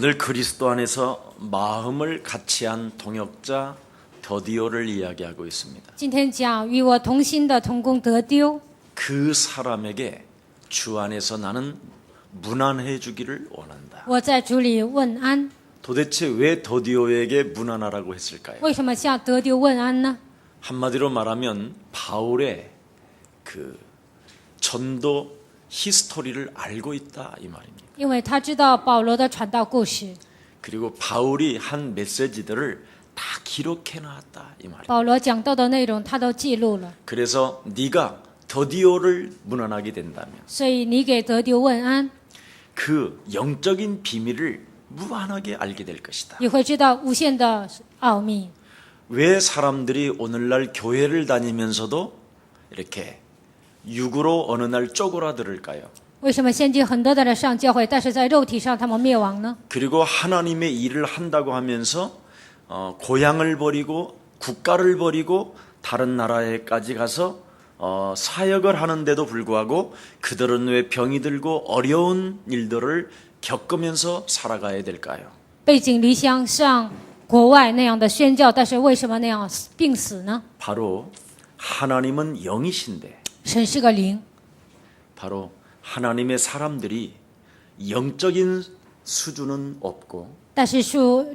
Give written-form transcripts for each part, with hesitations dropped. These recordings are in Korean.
오늘 그리스도 안에서 마음을 같이 한 동역자 더디오를 이야기하고 있습니다. 今天讲与我同心的同工得丢， 그 사람에게 주 안에서 나는 문안해 주기를 원한다. 我在主里问安。 도대체 왜 더디오에게 문안하라고 했을까요? 为什么向得丢问安呢？ 한마디로 말하면 바울의 그 전도 히스토리를 알고 있다 이 말입니다. 因为他知道保罗的传道故事， 그리고 바울이 한 메시지들을 다 기록해 놨다 이 말입니다. 保罗讲到的内容他都记录了。 그래서 네가 더디오를 문안하게 된다면 所以你给得丢问安， 그 영적인 비밀을 무한하게 알게 될 것이다. 你会知道无限的奥秘。 왜 사람들이 오늘날 교회를 다니면서도 이렇게 육으로 어느 날 쪼그라들을까요? 为什么现今很多的人上教会，但是在肉体上他们灭亡呢？ 그리고 하나님의 일을 한다고 하면서 고향을 버리고 국가를 버리고 다른 나라에까지 가서 사역을 하는데도 불구하고 그들은 왜 병이 들고 어려운 일들을 겪으면서 살아가야 될까요? 背井离乡上国外那样的宣教，但是为什么那样病死呢？ 바로 하나님은 영이신데 神是个灵， 바로 하나님의 사람들이 영적인 수준은 없고 但是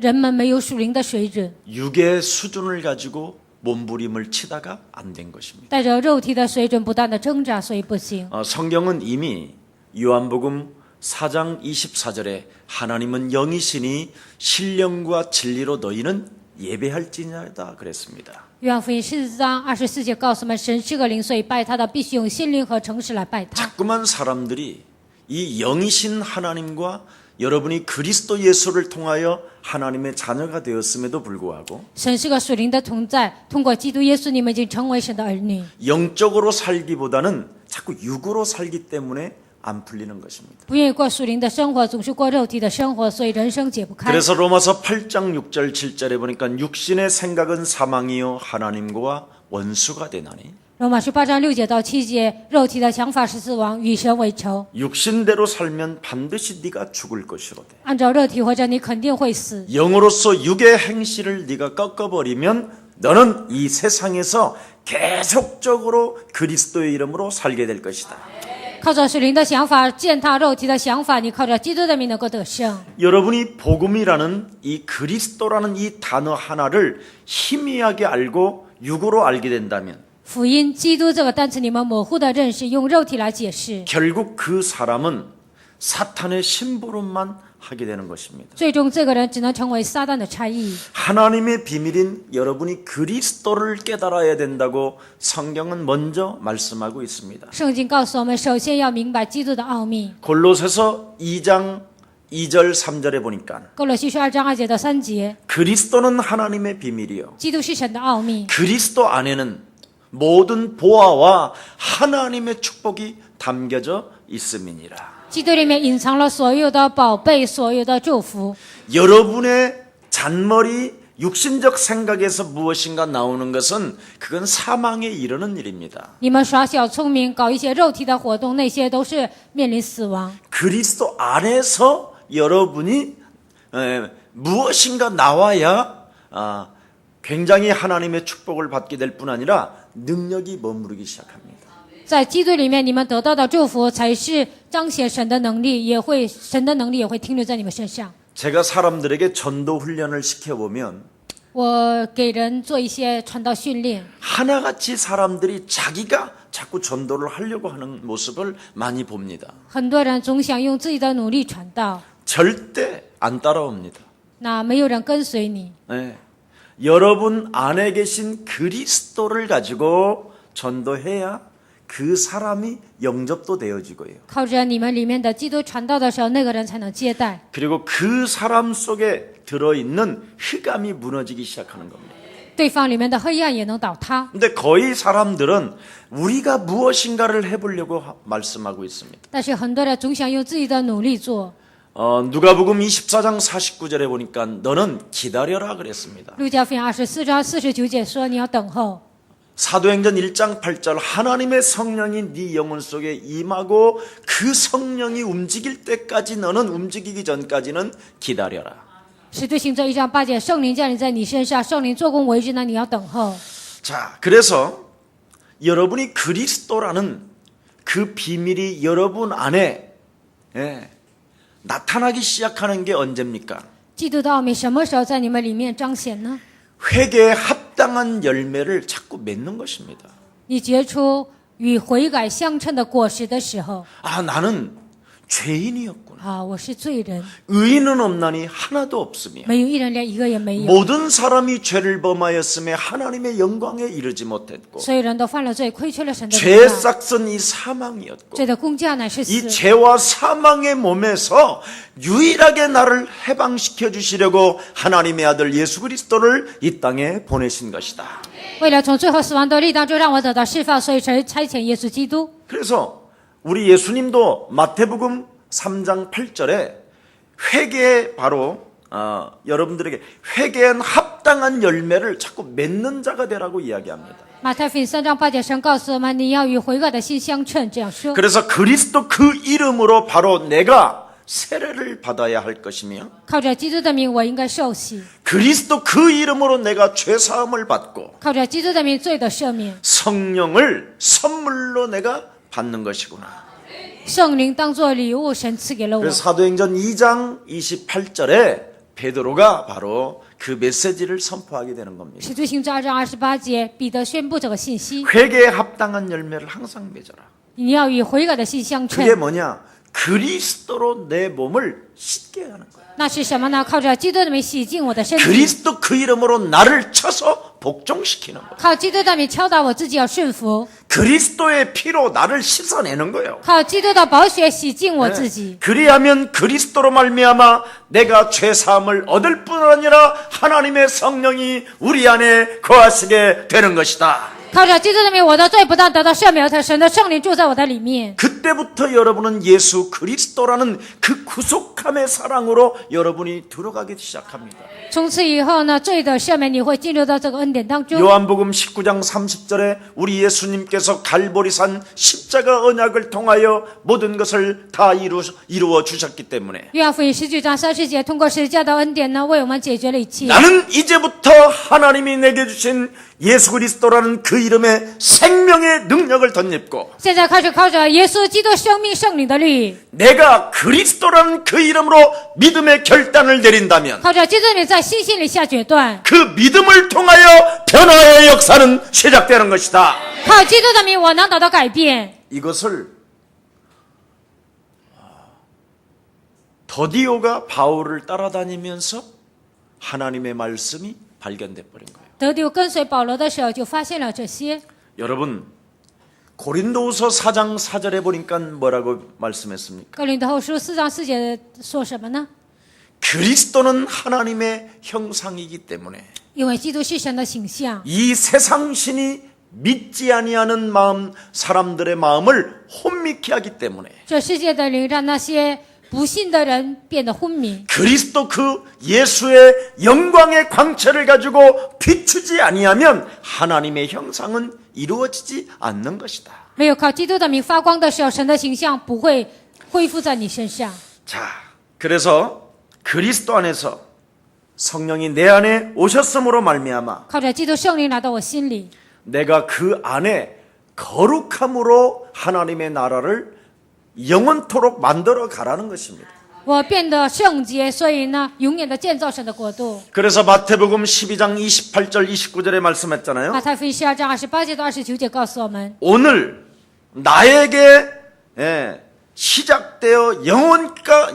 人们没有属灵的水准， 육의 수준을 가지고 몸부림을 치다가 안 된 것입니다. 带着肉体的水准不断的挣扎，所以不行。 성경은 이미 요한복음 4장 24절에 하나님은 영이시니 신령과 진리로 너희는 예배할지니다 그랬습니다. 约翰福音14章24节告诉我们，神是个灵，所以拜他的必须用心灵和诚实来拜他。 자꾸만 사람들이 이 영이신 하나님과 여러분이 그리스도 예수를 통하여 하나님의 자녀가 되었음에도 불구하고 神是个属灵的同在，通过基督耶稣，你们已经成为神的儿女。 영적으로 살기보다는 자꾸 육으로 살기 때문에 안 풀리는 것입니다. 不愿意过属灵的生活，总是过肉体的生活，所以人生解不开。 그래서 로마서 8장 6절 7절에 보니까 육신의 생각은 사망이요 하나님과 원수가 되나니 罗马书8章6节到7节，肉体的想法是死亡，与神为仇。 육신대로 살면 반드시 네가 죽을 것이로되 按照肉体活着，你肯定会死。 영으로서 육의 행실을 네가 꺾어버리면 너는 이 세상에서 계속적으로 그리스도의 이름으로 살게 될 것이다. 靠着属灵的想法践踏肉体的想法，你靠着基督的名能够得胜。 여러분이 복음이라는 이 그리스도라는 이 단어 하나를 희미하게 알고 육으로 알게 된다면 福音基督这个单词，你们模糊的认识，用肉体来解释， 결국 그 사람은 사탄의 심부름만 하게 되는 것입니다. 最终这个人只能成为撒旦的差役。 하나님의 비밀인 여러분이 그리스도를 깨달아야 된다고 성경은 먼저 말씀하고 있습니다. 圣经告诉我们，首先要明白基督的奥秘。 골로새서 2장 2절 3절에 보니까 哥罗西书2章2节到3节， 그리스도는 하나님의 비밀이요 基督是神的奥秘， 그리스도 안에는 모든 보화와 하나님의 축복이 담겨져 있음이니라. 基督里面隐藏了所有的宝贝，所有的祝福。 여러분의 잔머리 육신적 생각에서 무엇인가 나오는 것은 그건 사망에 이르는 일입니다. 你们耍小聪明，搞一些肉体的活动，那些都是面临死亡。 그리스도 안에서 여러분이 무엇인가 나와야 굉장히 하나님의 축복을 받게 될 뿐 아니라 능력이 머무르기 시작합니다. 在基督里面，你们得到的祝福才是彰显神的能力，神的能力也会停留在你们身上。 제가 사람들에게 전도 훈련을 시켜보면 我给人做一些传道训练， 하나같이 사람들이 자기가 자꾸 전도를 하려고 하는 모습을 많이 봅니다. 很多人总想用自己的努力传道， 절대 안 따라옵니다. 那没有人跟随你。 네. 여러분 안에 계신 그리스도를 가지고 전도해야 그 사람이 영접도 되어지고요. 靠着你们里面的基督传道的时候，那个人才能接待。 그리고 그 사람 속에 들어있는 흑암이 무너지기 시작하는 겁니다. 对方里面的黑暗也能倒塌。 근데 거의 사람들은 우리가 무엇인가를 해보려고 말씀하고 있습니다. 但是很多人总想用自己的努力做。 누가복음 24장 49절에 보니까 너는 기다려라 그랬습니다. 路加福音24章49节说：“你要等候。” 사도행전 1장 8절 하나님의 성령이 네 영혼 속에 임하고 그 성령이 움직일 때까지 너는 움직이기 전까지는 기다려라. 使徒行传1章8节，圣灵降临在你身上，圣灵做工为之呢，你要等候。 자, 그래서 여러분이 그리스도라는 그 비밀이 여러분 안에 나타나기 시작하는 게 언제입니까? 基督的奥秘什么时候在你们里面彰显呢？ 회개에 합당한 열매를 자꾸 맺는 것입니다. 你结出与悔改相称的果实的时候， 아, 나는 죄인이었구나. 我是罪人， 의인은 없나니 하나도 없으며 没有一人，连一个也没有。 모든 사람이 죄를 범하였음에 하나님의 영광에 이르지 못했고 所有人都犯了罪，亏缺了神的荣 죄의 耀。 싹은 이 사망이었고 罪的工价乃是 이 死。 죄와 사망의 몸에서 유일하게 나를 해방시켜 주시려고 하나님의 아들 예수 그리스도를 이 땅에 보내신 것이다. 为了从最后死亡的力当中让我得到释放，所以才差遣耶稣基督。 그래서 우리 예수님도 마태복음 3장 8절에 회개에 바로 여러분들에게 회개한 합당한 열매를 자꾸 맺는 자가 되라고 이야기합니다. 马太福音3章8节，神告诉我们，你要与悔改的心相称，这样说。 그래서 그리스도 그 이름으로 바로 내가 세례를 받아야 할 것이며 靠着基督的名，我应该受洗； 그리스도 그 이름으로 내가 죄사함을 받고 靠着基督的名，罪的赦免。 성령을 선물로 내가 받는 것이구나. 圣灵当作礼物，神赐给了我。 그래서 사도행전 2장 28절에 베드로가 바로 그 메시지를 선포하게 되는 겁니다. 使徒行传2章28节，彼得宣布这个信息： 회개에 합당한 열매를 항상 맺어라. 你要与悔改的心相称 그게 。 뭐냐? 그리스도로 내 몸을 씻게 하는 거야. 那是什么呢？靠着基督的名洗净我的身体， 그리스도 그 이름으로 나를 쳐서 복종시키는 거야. 靠基督的名敲打我自己要顺服， 그리스도의 피로 나를 씻어내는 거예요. 靠基督的宝血洗净我自己。 그리하면 그리스도로 말미암아 내가 죄 사함을 얻을 뿐 아니라 하나님의 성령이 우리 안에 거하시게 되는 것이다. 靠着基督的名，我的罪不但得到赦免，而且神的圣灵住在我的里面。 그때부터 여러분은 예수 그리스도라는 그 구속함의 사랑으로 여러분이 들어가기 시작합니다. 从此以后呢，罪的赦免你会进入到这个恩典当中。 요한복음 19장 30절에 우리 예수님께서 갈보리산 십자가 언약을 통하여 모든 것을 다 이루어 주셨기 때문에 约翰福音19章30节，通过十字架的恩典呢，为我们解决了一切。 나는 이제부터 하나님이 내게 주신 예수 그리스도라는 그 이름의 생명의 능력을 덧입고 现在开始靠着耶稣基督生命圣灵的律， 내가 그리스도라는 그 이름으로 믿음의 결단을 내린다면 靠着基督的名在信心里下决断， 그 믿음을 통하여 변화의 역사는 시작되는 것이다. 靠基督的名我能得到改变。 이것을 더디오가 바울을 따라다니면서 하나님의 말씀이 발견돼 버린 거예요. 得丢跟随保罗的时候，就发现了这些。 여러분 고린도후서 4장 4절에 보니까 뭐라고 말씀했습니까? 哥林多后书4章4节说什么呢？ 그리스도는 하나님의 형상이기 때문에 因为基督是神的形象， 이 세상 신이 믿지 아니하는 마음 사람들의 마음을 혼미케 하기 때문에 这世界的灵让那些不信的人变得昏迷。 그리스도 그 예수의 영광의 광채를 가지고 비추지 아니하면 하나님의 형상은 이루어지지 않는 것이다. 没有靠基督的名发光的时候，神的形象不会恢复在你身上。 자, 그래서 그리스도 안에서 성령이 내 안에 오셨음으로 말미암아 靠着基督圣灵来到我心里， 내가 그 안에 거룩함으로 하나님의 나라를 영원토록 만들어 가라는 것입니다. 我变得圣洁，所以呢，永远的建造神的国度。 그래서 마태복음 12장 28절 29절에 말씀했잖아요. 马太福音12章28节到29节告诉我们， 오늘 나에게 시작되어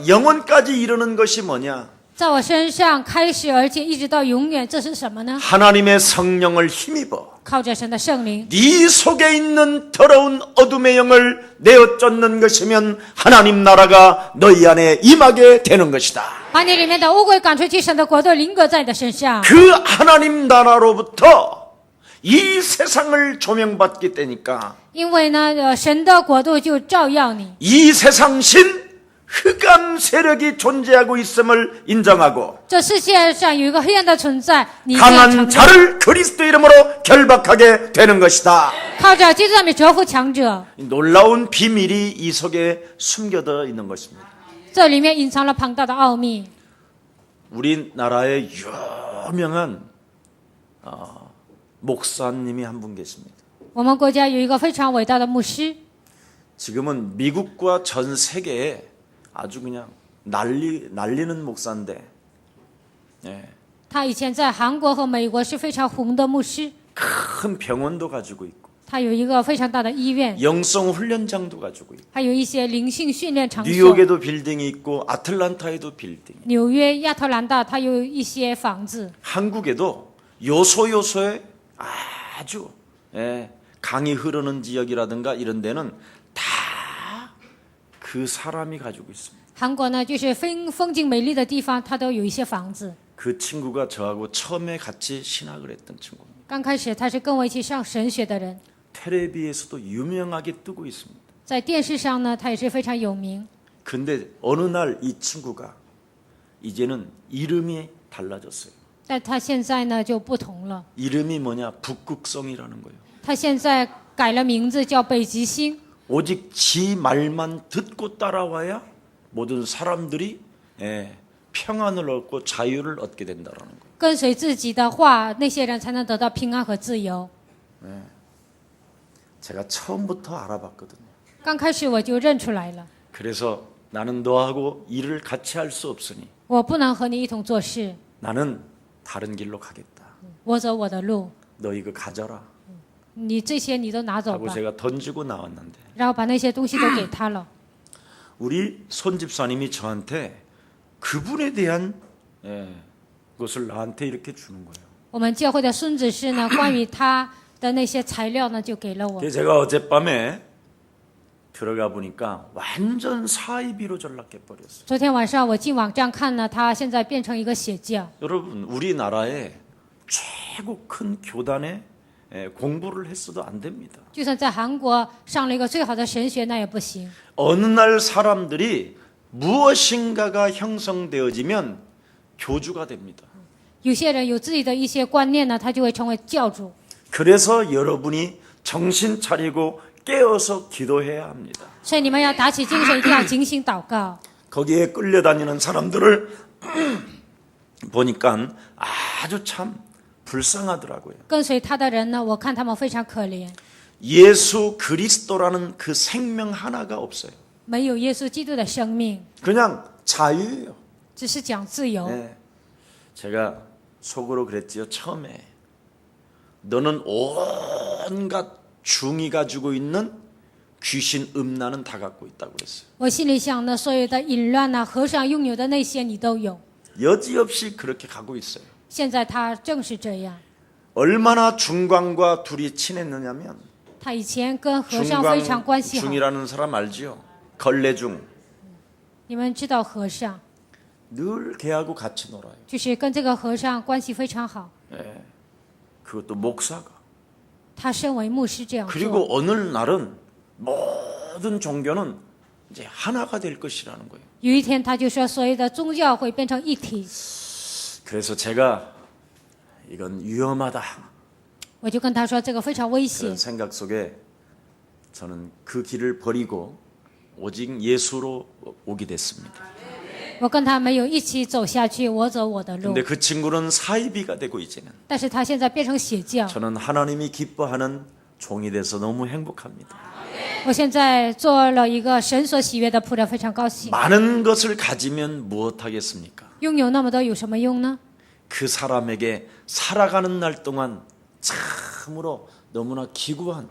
영원까지 이르는 것이 뭐냐? 在我身上开始，而且一直到永远，这是什么呢？ 하나님의 성령을 힘입어 靠着神的圣灵， 네 속에 있는 더러운 어둠의 영을 내어 쫓는 것이면 하나님 나라가 너희 안에 임하게 되는 것이다. 把你里面的污鬼赶出去，神的国度临格在你的身上。 그 하나님 나라로부터 이 세상을 조명받기 때니까 因为呢，神的国度就照耀你， 이 세상 신 흑암 세력이 존재하고 있음을 인정하고 这世界上有一个黑暗的存在，你一定要 강한 承认， 자를 그리스도 이름으로 결박하게 되는 것이다. 靠着基督上面折服强者。 놀라운 비밀이 이 속에 숨겨져 있는 것입니다. 这里面隐藏了庞大的奥秘。 우리나라의 유명한 목사님이 한 분 계십니다. 我们国家有一个非常伟大的牧师， 지금은 미국과 전 세계에 아주 그냥 날리는 목사인데, 예, 他以前在韩国和美国是非常红的牧师， 큰 병원도 가지고 있고 他有一个非常大的医院， 영성 훈련장도 가지고 있고 还有一些灵性训练场所。 뉴욕에도 빌딩이 있고 아틀란타에도 빌딩, 纽约、亚特兰大，它有一些房子。 한국에도 요소요소에 아주 강이 흐르는 지역이라든가 이런 데는 다 그 사람이 가지고 있습니다. 韩国呢，就是风景美丽的地方，它都有一些房子。 그 친구가 저하고 처음에 같이 신학을 했던 친구입니다. 刚开始他是跟我一起上神学的人， 텔레비에서도 유명하게 뜨고 있습니다. 在电视上呢，他也是非常有名。 근데 어느 날 이 친구가 이제는 이름이 달라졌어요. 但他现在呢就不同了， 이름이 뭐냐? 북극성이라는 거예요. 他现在改了名字叫北极星。 오직 지 말만 듣고 따라와야 모든 사람들이 평안을 얻고 자유를 얻게 된다는 거예요. 跟随自己的话，那些人才能得到平安和自由。 제가 처음부터 알아봤거든요. 刚开始我就认出来了， 그래서 나는 너하고 일을 같이 할 수 없으니 我不能和你一同做事， 나는 다른 길로 가겠다. 我走我的路， 너 이거 가져라. 你这些你都拿走 하고 吧。 제가 던지고 나왔는데 然后把那些东西都给他了。 우리 손집사님이 저한테 그분에 대한 것을 나한테 이렇게 주는 거예요. 我们教会的孙子师呢，关于他的那些材料呢，就给了我。 그래서 제가 어젯밤에 들어가 보니까 완전 사이비로 전락해 버렸어요. 昨天晚上我进网站看呢，他现在变成一个邪教。 여러분, 우리나라에 최고 큰 교단에 공부를 했어도 안 됩니다. 就算在韩国上了一个最好的神学，那也不行。 어느 날 사람들이 무엇인가가 형성되어지면 교주가 됩니다. 有些人有自己的一些观念呢，他就会成为教主。 그래서 여러분이 정신 차리고 깨어서 기도해야 합니다. 所以你们要打起精神，一定要警醒祷告。 거기에 끌려다니는 사람들을 보니까 아주 참 불쌍하더라고요. 跟随他的人呢，我看他们非常可怜， 예수 그리스도라는 그 생명 하나가 없어요. 没有耶稣基督的生命， 그냥 자유예요. 只是讲自由。 네. 제가 속으로 그랬지요. 처음에 너는 온갖 중이 가지고 있는 귀신 음란은 다 갖고 있다고 그랬어요. 我心里想呢，所有的淫乱呐、和尚拥有的那些你都有。 여지없이 그렇게 가고 있어요. 现在他正是这样。 얼마나 중광과 둘이 친했느냐면 他以前跟和尚非常关系好。 중이라는 사람 알지요? 걸레중. 你们知道和尚， 늘 걔하고 같이 놀아요. 就是跟这个和尚关系非常好。 그것도 목사가. 他身为牧师这样做。 그리고 어느 날은 모든 종교는 이제 하나가 될 것이라는 거예요. 有一天他就说，所有的宗教会变成一体。 그래서 제가 이건 위험하다. 我就跟他说，这个非常危险 그런 。 생각 속에 저는 그 길을 버리고 오직 예수로 오게 됐습니다. 我跟他没有一起走下去，我走我的路 근데 。그 친구는 사이비가 되고 이제는 但是他现在变成邪教。 저는 하나님이 기뻐하는 종이 돼서 너무 행복합니다. 我现在做了一个神所喜悦的仆人，非常高兴。 많은 것을 가지면 무엇하겠습니까? 拥有那么多有什么用呢？ 그 사람에게 살아가는 날 동안 참으로 너무나 기구한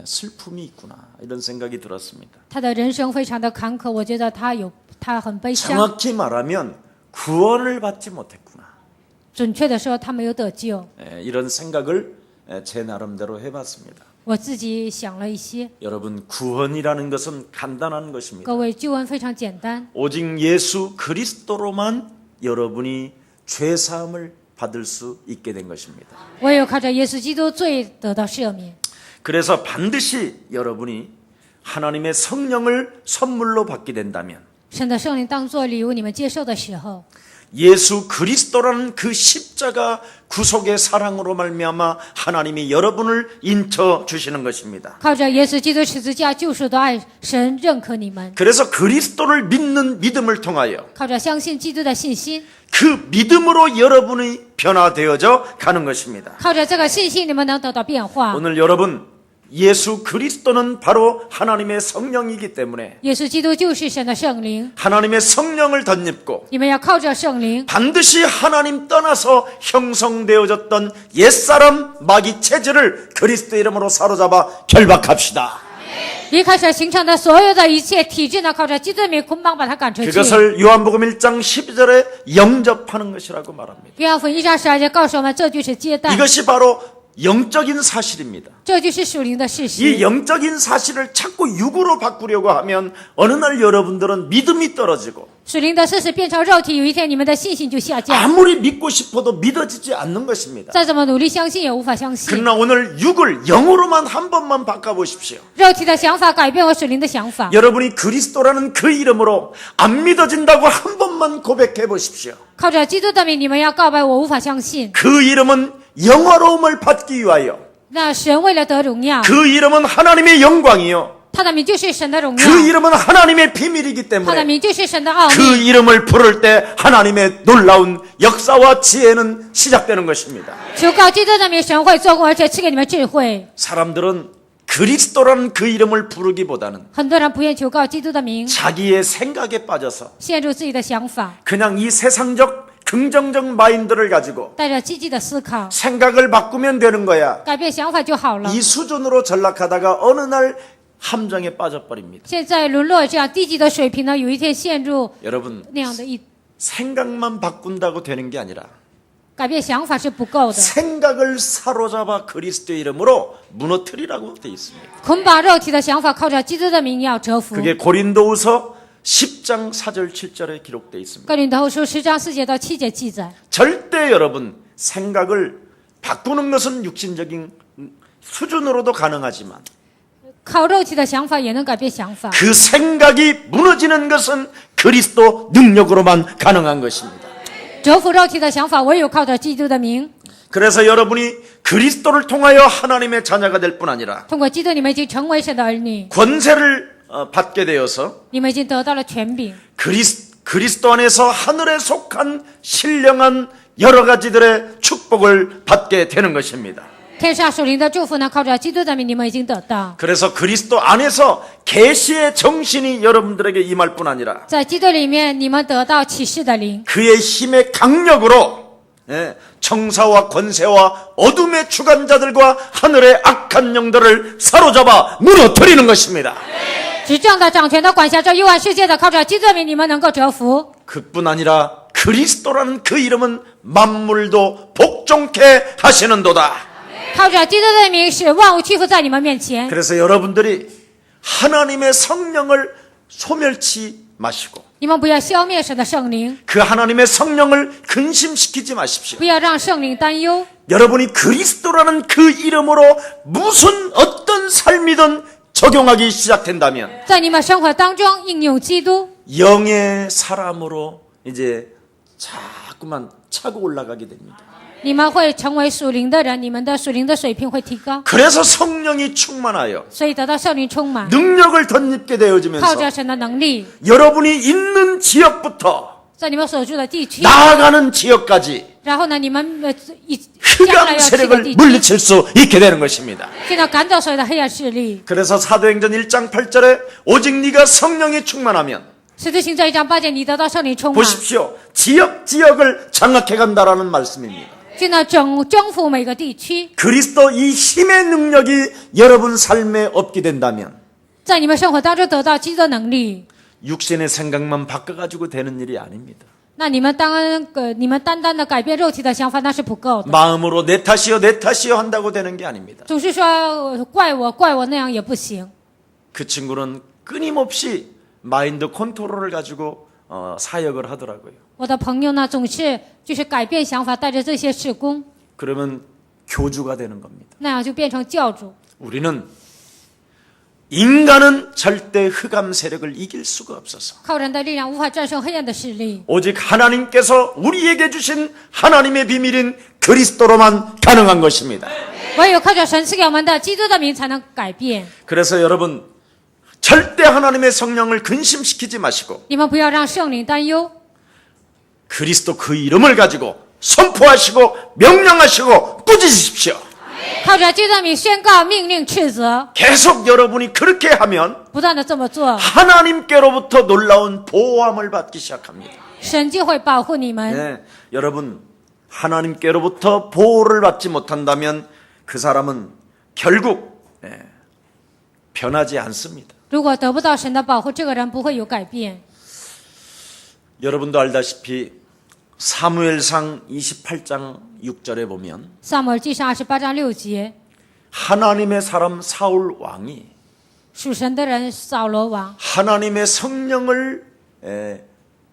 슬픔이 있구나 이런 생각이 들었습니다. 他的人生非常的坎坷，我觉得他很悲伤。 정확히 말하면 구원을 받지 못했구나. 准确的说，他没有得救。 이런 생각을 제 나름대로 해봤습니다. 我自己想了一些， 여러분 구원이라는 것은 간단한 것입니다. 各位救恩非常简单， 오직 예수 그리스도로만 여러분이 죄 사함을 받을 수 있게 된 것입니다. 唯有靠着耶稣基督罪得到赦免。 그래서 반드시 여러분이 하나님의 성령을 선물로 받게 된다면 神的圣灵当作礼物你们接受的时候， 예수 그리스도라는 그 십자가 구속의 사랑으로 말미암아 하나님이 여러분을 인쳐 주시는 것입니다. 靠着耶稣基督十字架救赎的爱，神认可你们。 그래서 그리스도를 믿는 믿음을 통하여 靠着相信基督的信心， 그 믿음으로 여러분이 변화되어져 가는 것입니다. 靠着这个信心，你们能得到变化。 오늘 여러분 예수 그리스도는 바로 하나님의 성령이기 때문에 耶稣基督就是神的圣灵， 하나님의 성령을 덧입고 你们要靠着圣灵， 반드시 하나님 떠나서 형성되어졌던 옛사람 마귀 체질을 그리스도 이름으로 사로잡아 결박합시다. 离开神形成的所有的一切体制呢，靠着基督的名捆绑把它赶出去。 그것을 요한복음 1장 12절에 영접하는 것이라고 말합니다. 约翰福音1章12节告诉我们，这就是接待， 이것이 바로 영적인 사실입니다. 这就是属灵的事 이 实。 영적인 사실을 자꾸 육으로 바꾸려고 하면 어느 날 여러분들은 믿음이 떨어지고 属灵的事实变成肉体，有一天你们的信心就下降。 아무리 믿고 싶어도 믿어지지 않는 것입니다. 再怎么努力相信也无法相信。 그러나 오늘 육을 영으로만 한 번만 바꿔보십시오. 肉体的想法改变我属灵的想法。 여러분이 그리스도라는 그 이름으로 안 믿어진다고 한 번만 고백해 보십시오. 靠着基督的名，你们要告白我无法相信。 그 이름은 영화로움을 받기 위하여 那神为了得荣耀， 그 이름은 하나님의 영광이요. 他的名就是神的荣耀， 그 이름은 하나님의 비밀이기 他的 때문에 名就是神的奥 그 秘。 이름을 부를 때 하나님의 놀라운 역사와 지혜는 시작되는 것입니다. 求告基督的名，神会做工，而且赐给你们智慧。 사람들은 그리스도라는 그 이름을 부르기보다는 很多人不愿求告基督的名， 자기의 생각에 빠져서 陷入自己的想法， 그냥 이 세상적 긍정적 마인드를 가지고 带着积极的思考， 생각을 바꾸면 되는 거야. 改变想法就好了。 이 수준으로 전락하다가 어느 날 함정에 빠져버립니다. 现在沦落这样低级的水平呢，有一天陷入 여러분 那样的一 생각만 바꾼다고 되는 게 아니라 改变想法是不够的， 생각을 사로잡아 그리스도의 이름으로 무너뜨리라고 돼 있습니다. 捆绑肉体的想法，靠着基督的名要折服。 그게 고린도후서 10장 4절 7절에 기록되어 있습니다. 哥林多后书10章4节到7节记载， 절대 여러분 생각을 바꾸는 것은 육신적인 수준으로도 가능하지만 靠肉体的想法也能改变想法。 그 생각이 무너지는 것은 그리스도 능력으로만 가능한 것입니다. 折服肉体的想法，唯有靠着基督的名。 그래서 여러분이 그리스도를 통하여 하나님의 자녀가 될 뿐 아니라 通过基督，你们已经成为神的儿女， 권세를 받게 되어서 你们已经得到了权柄。 그리스도 안에서 하늘에 속한 신령한 여러 가지들의 축복을 받게 되는 것입니다. 天上属灵的祝福呢，靠着基督的名，你们已经得到。 그래서 그리스도 안에서 계시의 정신이 여러분들에게 임할 뿐 아니라 在基督里面，你们得到启示的灵， 그의 힘의 강력으로 청사와 권세와 어둠의 주관자들과 하늘의 악한 영들을 사로잡아 무너뜨리는 것입니다. 执政的、掌权的、管辖着幽暗世界的，靠着基督的名，你们能够折服。 그뿐 아니라 그리스도라는 그 이름은 만물도 복종케 하시는도다. 靠着基督的名，使万物屈服在你们面前。 그래서 여러분들이 하나님의 성령을 소멸치 마시고 你们不要消灭神的圣灵， 그 하나님의 성령을 근심시키지 마십시오. 不要让圣灵担忧。 여러분이 그리스도라는 그 이름으로 무슨 어떤 삶이든 적용하기 시작된다면 在你们生活当中应用基督， 영의 사람으로 이제 자꾸만 차고 올라가게 됩니다. 你们会成为属灵的人，你们的属灵的水平会提高， 그래서 성령이 충만하여 所以得到圣灵充满， 능력을 덧입게 靠 되어지면서 着神的能力， 여러분이 있는 지역부터 在你们所住的地区， 나아가는 지역까지 然后呢，你们将来 흑암 要去的 세력을 地区， 물리칠 수 있게 되는 것입니다. 现在赶走所有的黑暗势力。 그래서 사도행전 1장 8절에 오직 네가 성령이 충만하면 使徒行传1章8节，你得到圣灵充满， 보십시오. 지역을 장악해 간다라는 말씀입니다. 就能征服每个地区。 그리스도 이 힘의 능력이 여러분 삶에 없게 된다면 在你们生活当中得到基督的能力， 육신의 생각만 바꿔가지고 되는 일이 아닙니다. 那你们单单的改变肉体的想法那是不够的。 마음으로 내 탓이요 한다고 되는 게 아닙니다. 总是说怪我那样也不行。 그 친구는 끊임없이 마인드 컨트롤을 가지고 사역을 하더라고요. 我的朋友呢，总是就是改变想法，带着这些事工， 그러면 교주가 되는 겁니다. 那样就变成教主。 우리는 인간은 절대 흑암 세력을 이길 수가 없어서 靠人的力量无法战胜黑暗的势力， 오직 하나님께서 우리에게 주신 하나님의 비밀인 그리스도로만 가능한 것입니다. 唯有靠着神赐给我们的基督的名才能改变。 그래서 여러분 절대 하나님의 성령을 근심시키지 마시고 你们不要让圣灵担忧， 그리스도 그 이름을 가지고 선포하시고 명령하시고 꾸짖으십시오. 靠着基督的名宣告、命令、斥责， 계속 여러분이 그렇게 하면 不断的这么做， 하나님께로부터 놀라운 보호함을 받기 시작합니다. 神就会保护你们。 네, 여러분 하나님께로부터 보호를 받지 못한다면 그 사람은 결국 변하지 않습니다. 如果得不到神的保护，这个人不会有改变。 여러분도 알다시피 사무엘상 28장 6절에 보면 撒母耳记上28章6节， 하나님의 사람 사울 왕이 属神的人扫罗王， 하나님의 성령을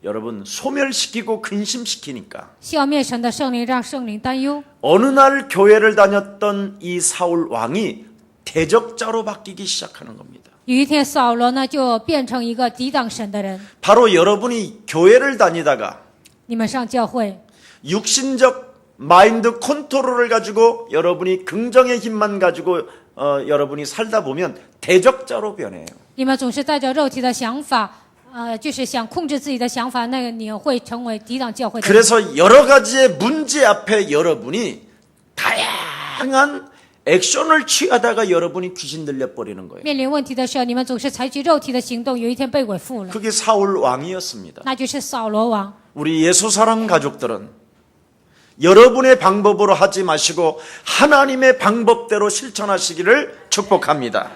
여러분 소멸시키고 근심시키니까 消灭神的圣灵，让圣灵担忧。 어느 날 교회를 다녔던 이 사울 왕이 대적자로 바뀌기 시작하는 겁니다. 有一天，扫罗呢就变成一个抵挡神的人。 바로 여러분이 교회를 다니다가 你们上教会， 육신적 마인드 컨트롤을 가지고 여러분이 긍정의 힘만 가지고 여러분이 살다 보면 대적자로 변해요. 你们总是带着肉体的想法，就是想控制自己的想法，那个你会成为抵挡教会的人。 그래서 여러 가지의 문제 앞에 여러분이 다양한 액션을 취하다가 여러분이 귀신 들려버리는 거예요. 面临问题的时候，你们总是采取肉体的行动，有一天被鬼附了， 그게 사울 왕이었습니다. 那就是扫罗王。 우리 예수사랑 가족들은 여러분의 방법으로 하지 마시고 하나님의 방법대로 실천하시기를 축복합니다.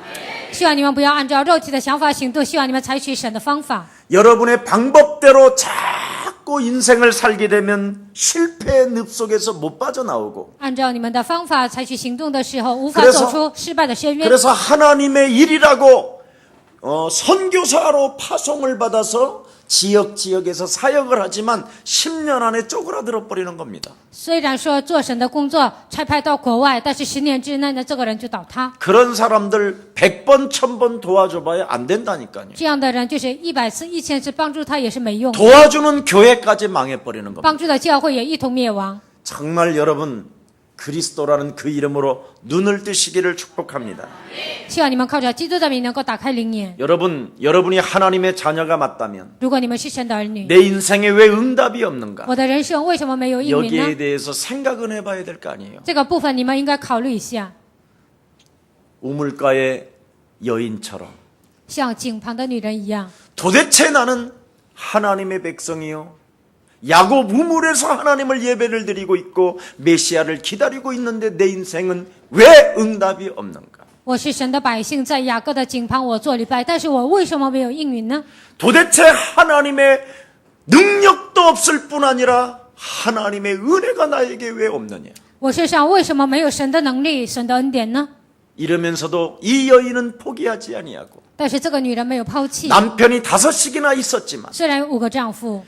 希望你们不要按照肉体的想法行动，希望你们采取神的方法。 여러분의 방법대로 자꾸 인생을 살게 되면 실패의 늪 속에서 못 빠져나오고 按照你们的方法采取行动的时候，无法 그래서 走出失败的深渊。 그래서 하나님의 일이라고 선교사로 파송을 받아서 지역에서 사역을 하지만 10년 안에 쪼그라들어 버리는 겁니다. 虽然说做神的工作差派到国外，但是10年之内呢，这个人就倒塌。 그런 사람들 100번 1000번 도와줘봐야 안 된다니까요. 这样的人就是100次、1000次帮助他也是没用， 도와주는 교회까지 망해버리는 겁니다. 帮助的教会也一同灭亡。 정말 여러분 그리스도라는 그 이름으로 눈을 뜨시기를 축복합니다. 希望你们靠着基督的名能够打开灵眼。 여러분이 하나님의 자녀가 맞다면 如果你们是神的儿女， 내 인생에 왜 응답이 없는가? 我的人生为什么没有应允 여기에 呢？ 대해서 생각은 해봐야 될 거 아니에요. 这个部分你们应该考虑一下。 우물가의 여인처럼 像井旁的女人一样， 도대체 나는 하나님의 백성이요 야곱 우물에서 하나님을 예배를 드리고 있고 메시아를 기다리고 있는데 내 인생은 왜 응답이 없는가? 我是神的百姓，在雅各的井旁我做礼拜，但是我为什么没有应允呢？ 도대체 하나님의 능력도 없을 뿐 아니라 하나님의 은혜가 나에게 왜 없느냐? 我身上为什么没有神的能力、神的恩典呢？ 이러면서도 이 여인은 포기하지 아니하고 但是这个女人没有抛弃， 남편이 5씩이나 있었지만 虽然有5个丈夫，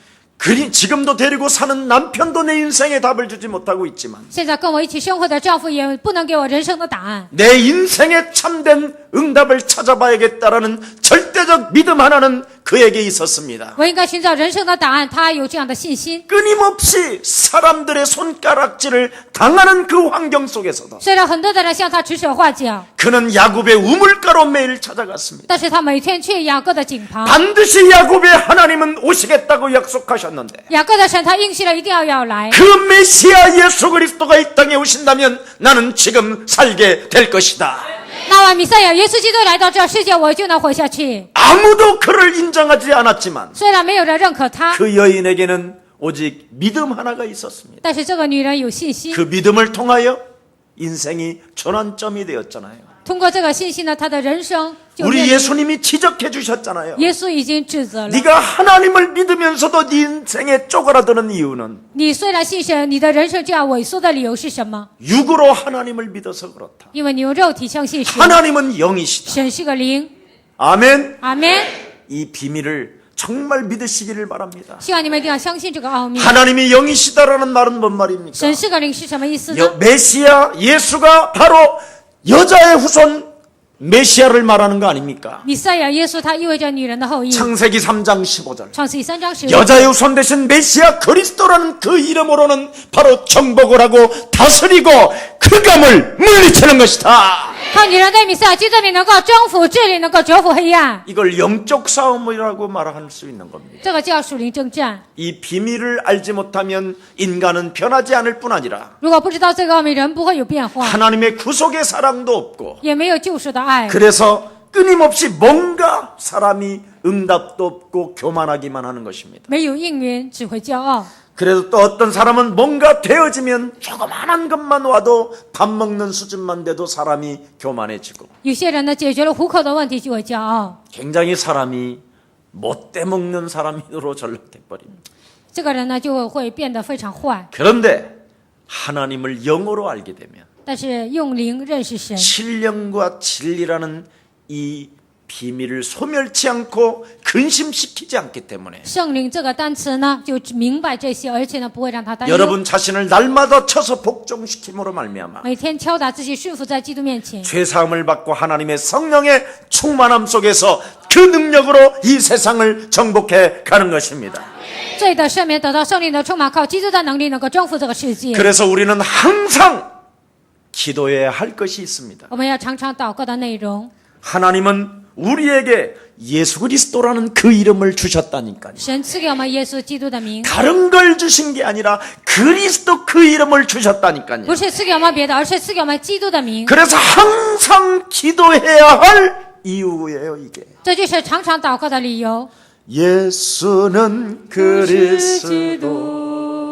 지금도 데리고 사는 남편도 내 인생에 답을 주지 못하고 있지만 现在跟我一起生活的丈夫也不能给我人生的答案。 내 인생에 참된 응답을 찾아봐야겠다라는 절대적 믿음 하나는 그에게 있었습니다. 我应该寻找人生的答案，他有这样的信心。 끊임없이 사람들의 손가락질을 당하는 그 환경 속에서도 虽然很多的人向他指手画脚， 그는 야곱의 우물가로 매일 찾아갔습니다. 但是他每天去雅各的井旁。 반드시 야곱의 하나님은 오시겠다고 약속하셨는데 雅各的神他应许了一定要来， 그 메시아 예수 그리스도가 이 땅에 오신다면 나는 지금 살게 될 것이다. 那完弥赛亚耶稣基督来到这世界，我就能活下去。 아무도 그를 인정하지 않았지만 虽然没有人认可他， 그 여인에게는 오직 믿음 하나가 있었습니다. 但是这个女人有信心。 그 믿음을 통하여 인생이 전환점이 되었잖아요. 通过这个信心呢，她的人生就 우리 面临 예수님이 지적해 주셨잖아요. 耶稣已经指责了。 네가 하나님을 믿으면서도 네 인생에 쪼그라드는 이유는 你虽然信神，你的人生这样萎缩的理由是什么？ 육으로 하나님을 믿어서 그렇다. 因为你用肉体相信神， 하나님은 영이시다. 神是个灵。 아멘. 阿门。 이 비밀을 정말 믿으시기를 바랍니다. 希望你们一定要相信这个奥秘。 하나님이 영이시다라는 말은 뭔 말입니까? 神是个灵是什么意思呢？ 메시아 예수가 바로 여자의 후손 메시아를 말하는 거 아닙니까? 弥赛亚耶稣他意味着女人的后裔。 창세기 3장 15절. 创世纪3章15节， 여자의 후손 대신 메시아 그리스도라는 그 이름으로는 바로 정복을 하고 다스리고 흑암을 물리치는 것이다. 靠女人对弥赛亚基督的名能够征服治理，能够折服黑暗， 이걸 영적 싸움이라고 말할 수 있는 겁니다. 这个叫属灵征战。 이 비밀을 알지 못하면 인간은 변하지 않을 뿐 아니라 如果不知道这个奥秘，人不会有变化， 하나님의 구속의 사랑도 없고 也没有救赎的爱， 그래서 끊임없이 뭔가 사람이 응답도 없고 교만하기만 하는 것입니다. 没有应允，只会骄傲。 그래도 또 어떤 사람은 뭔가 되어지면 조그만한 것만 와도 밥 먹는 수준만 돼도 사람이 교만해지고 有些人呢，解决了糊口的问题就会骄傲， 굉장히 사람이 못돼 먹는 사람으로 전락돼 버립니다. 这个人呢就会变得非常坏。 그런데 하나님을 영으로 알게 되면 但是用灵认识神， 신령과 진리라는 이 비밀을 소멸치 않고 근심시키지 않기 때문에 圣灵这个单词呢就明白这些，而且呢不会让他担忧， 여러분 자신을 날마다 쳐서 복종시킴으로 말미암아 每天敲打自己，顺服在基督面前， 죄사함을 받고 하나님의 성령의 충만함 속에서 그 능력으로 이 세상을 정복해 가는 것입니다. 罪的赦免，得到圣灵的充满，靠基督的能力能够征服这个世界。 그래서 우리는 항상 기도해야 할 것이 있습니다. 我们要常常祷告的内容， 하나님은 우리에게 예수 그리스도라는 그 이름을 주셨다니까요. 神赐给我们耶稣基督的名， 다른 걸 주신 게 아니라 그리스도 그 이름을 주셨다니까요. 不是赐给我们别的，而是赐给我们基督的名。 그래서 항상 기도해야 할 이유예요, 이게. 这就是常常祷告的理由。 예수는 그리스도.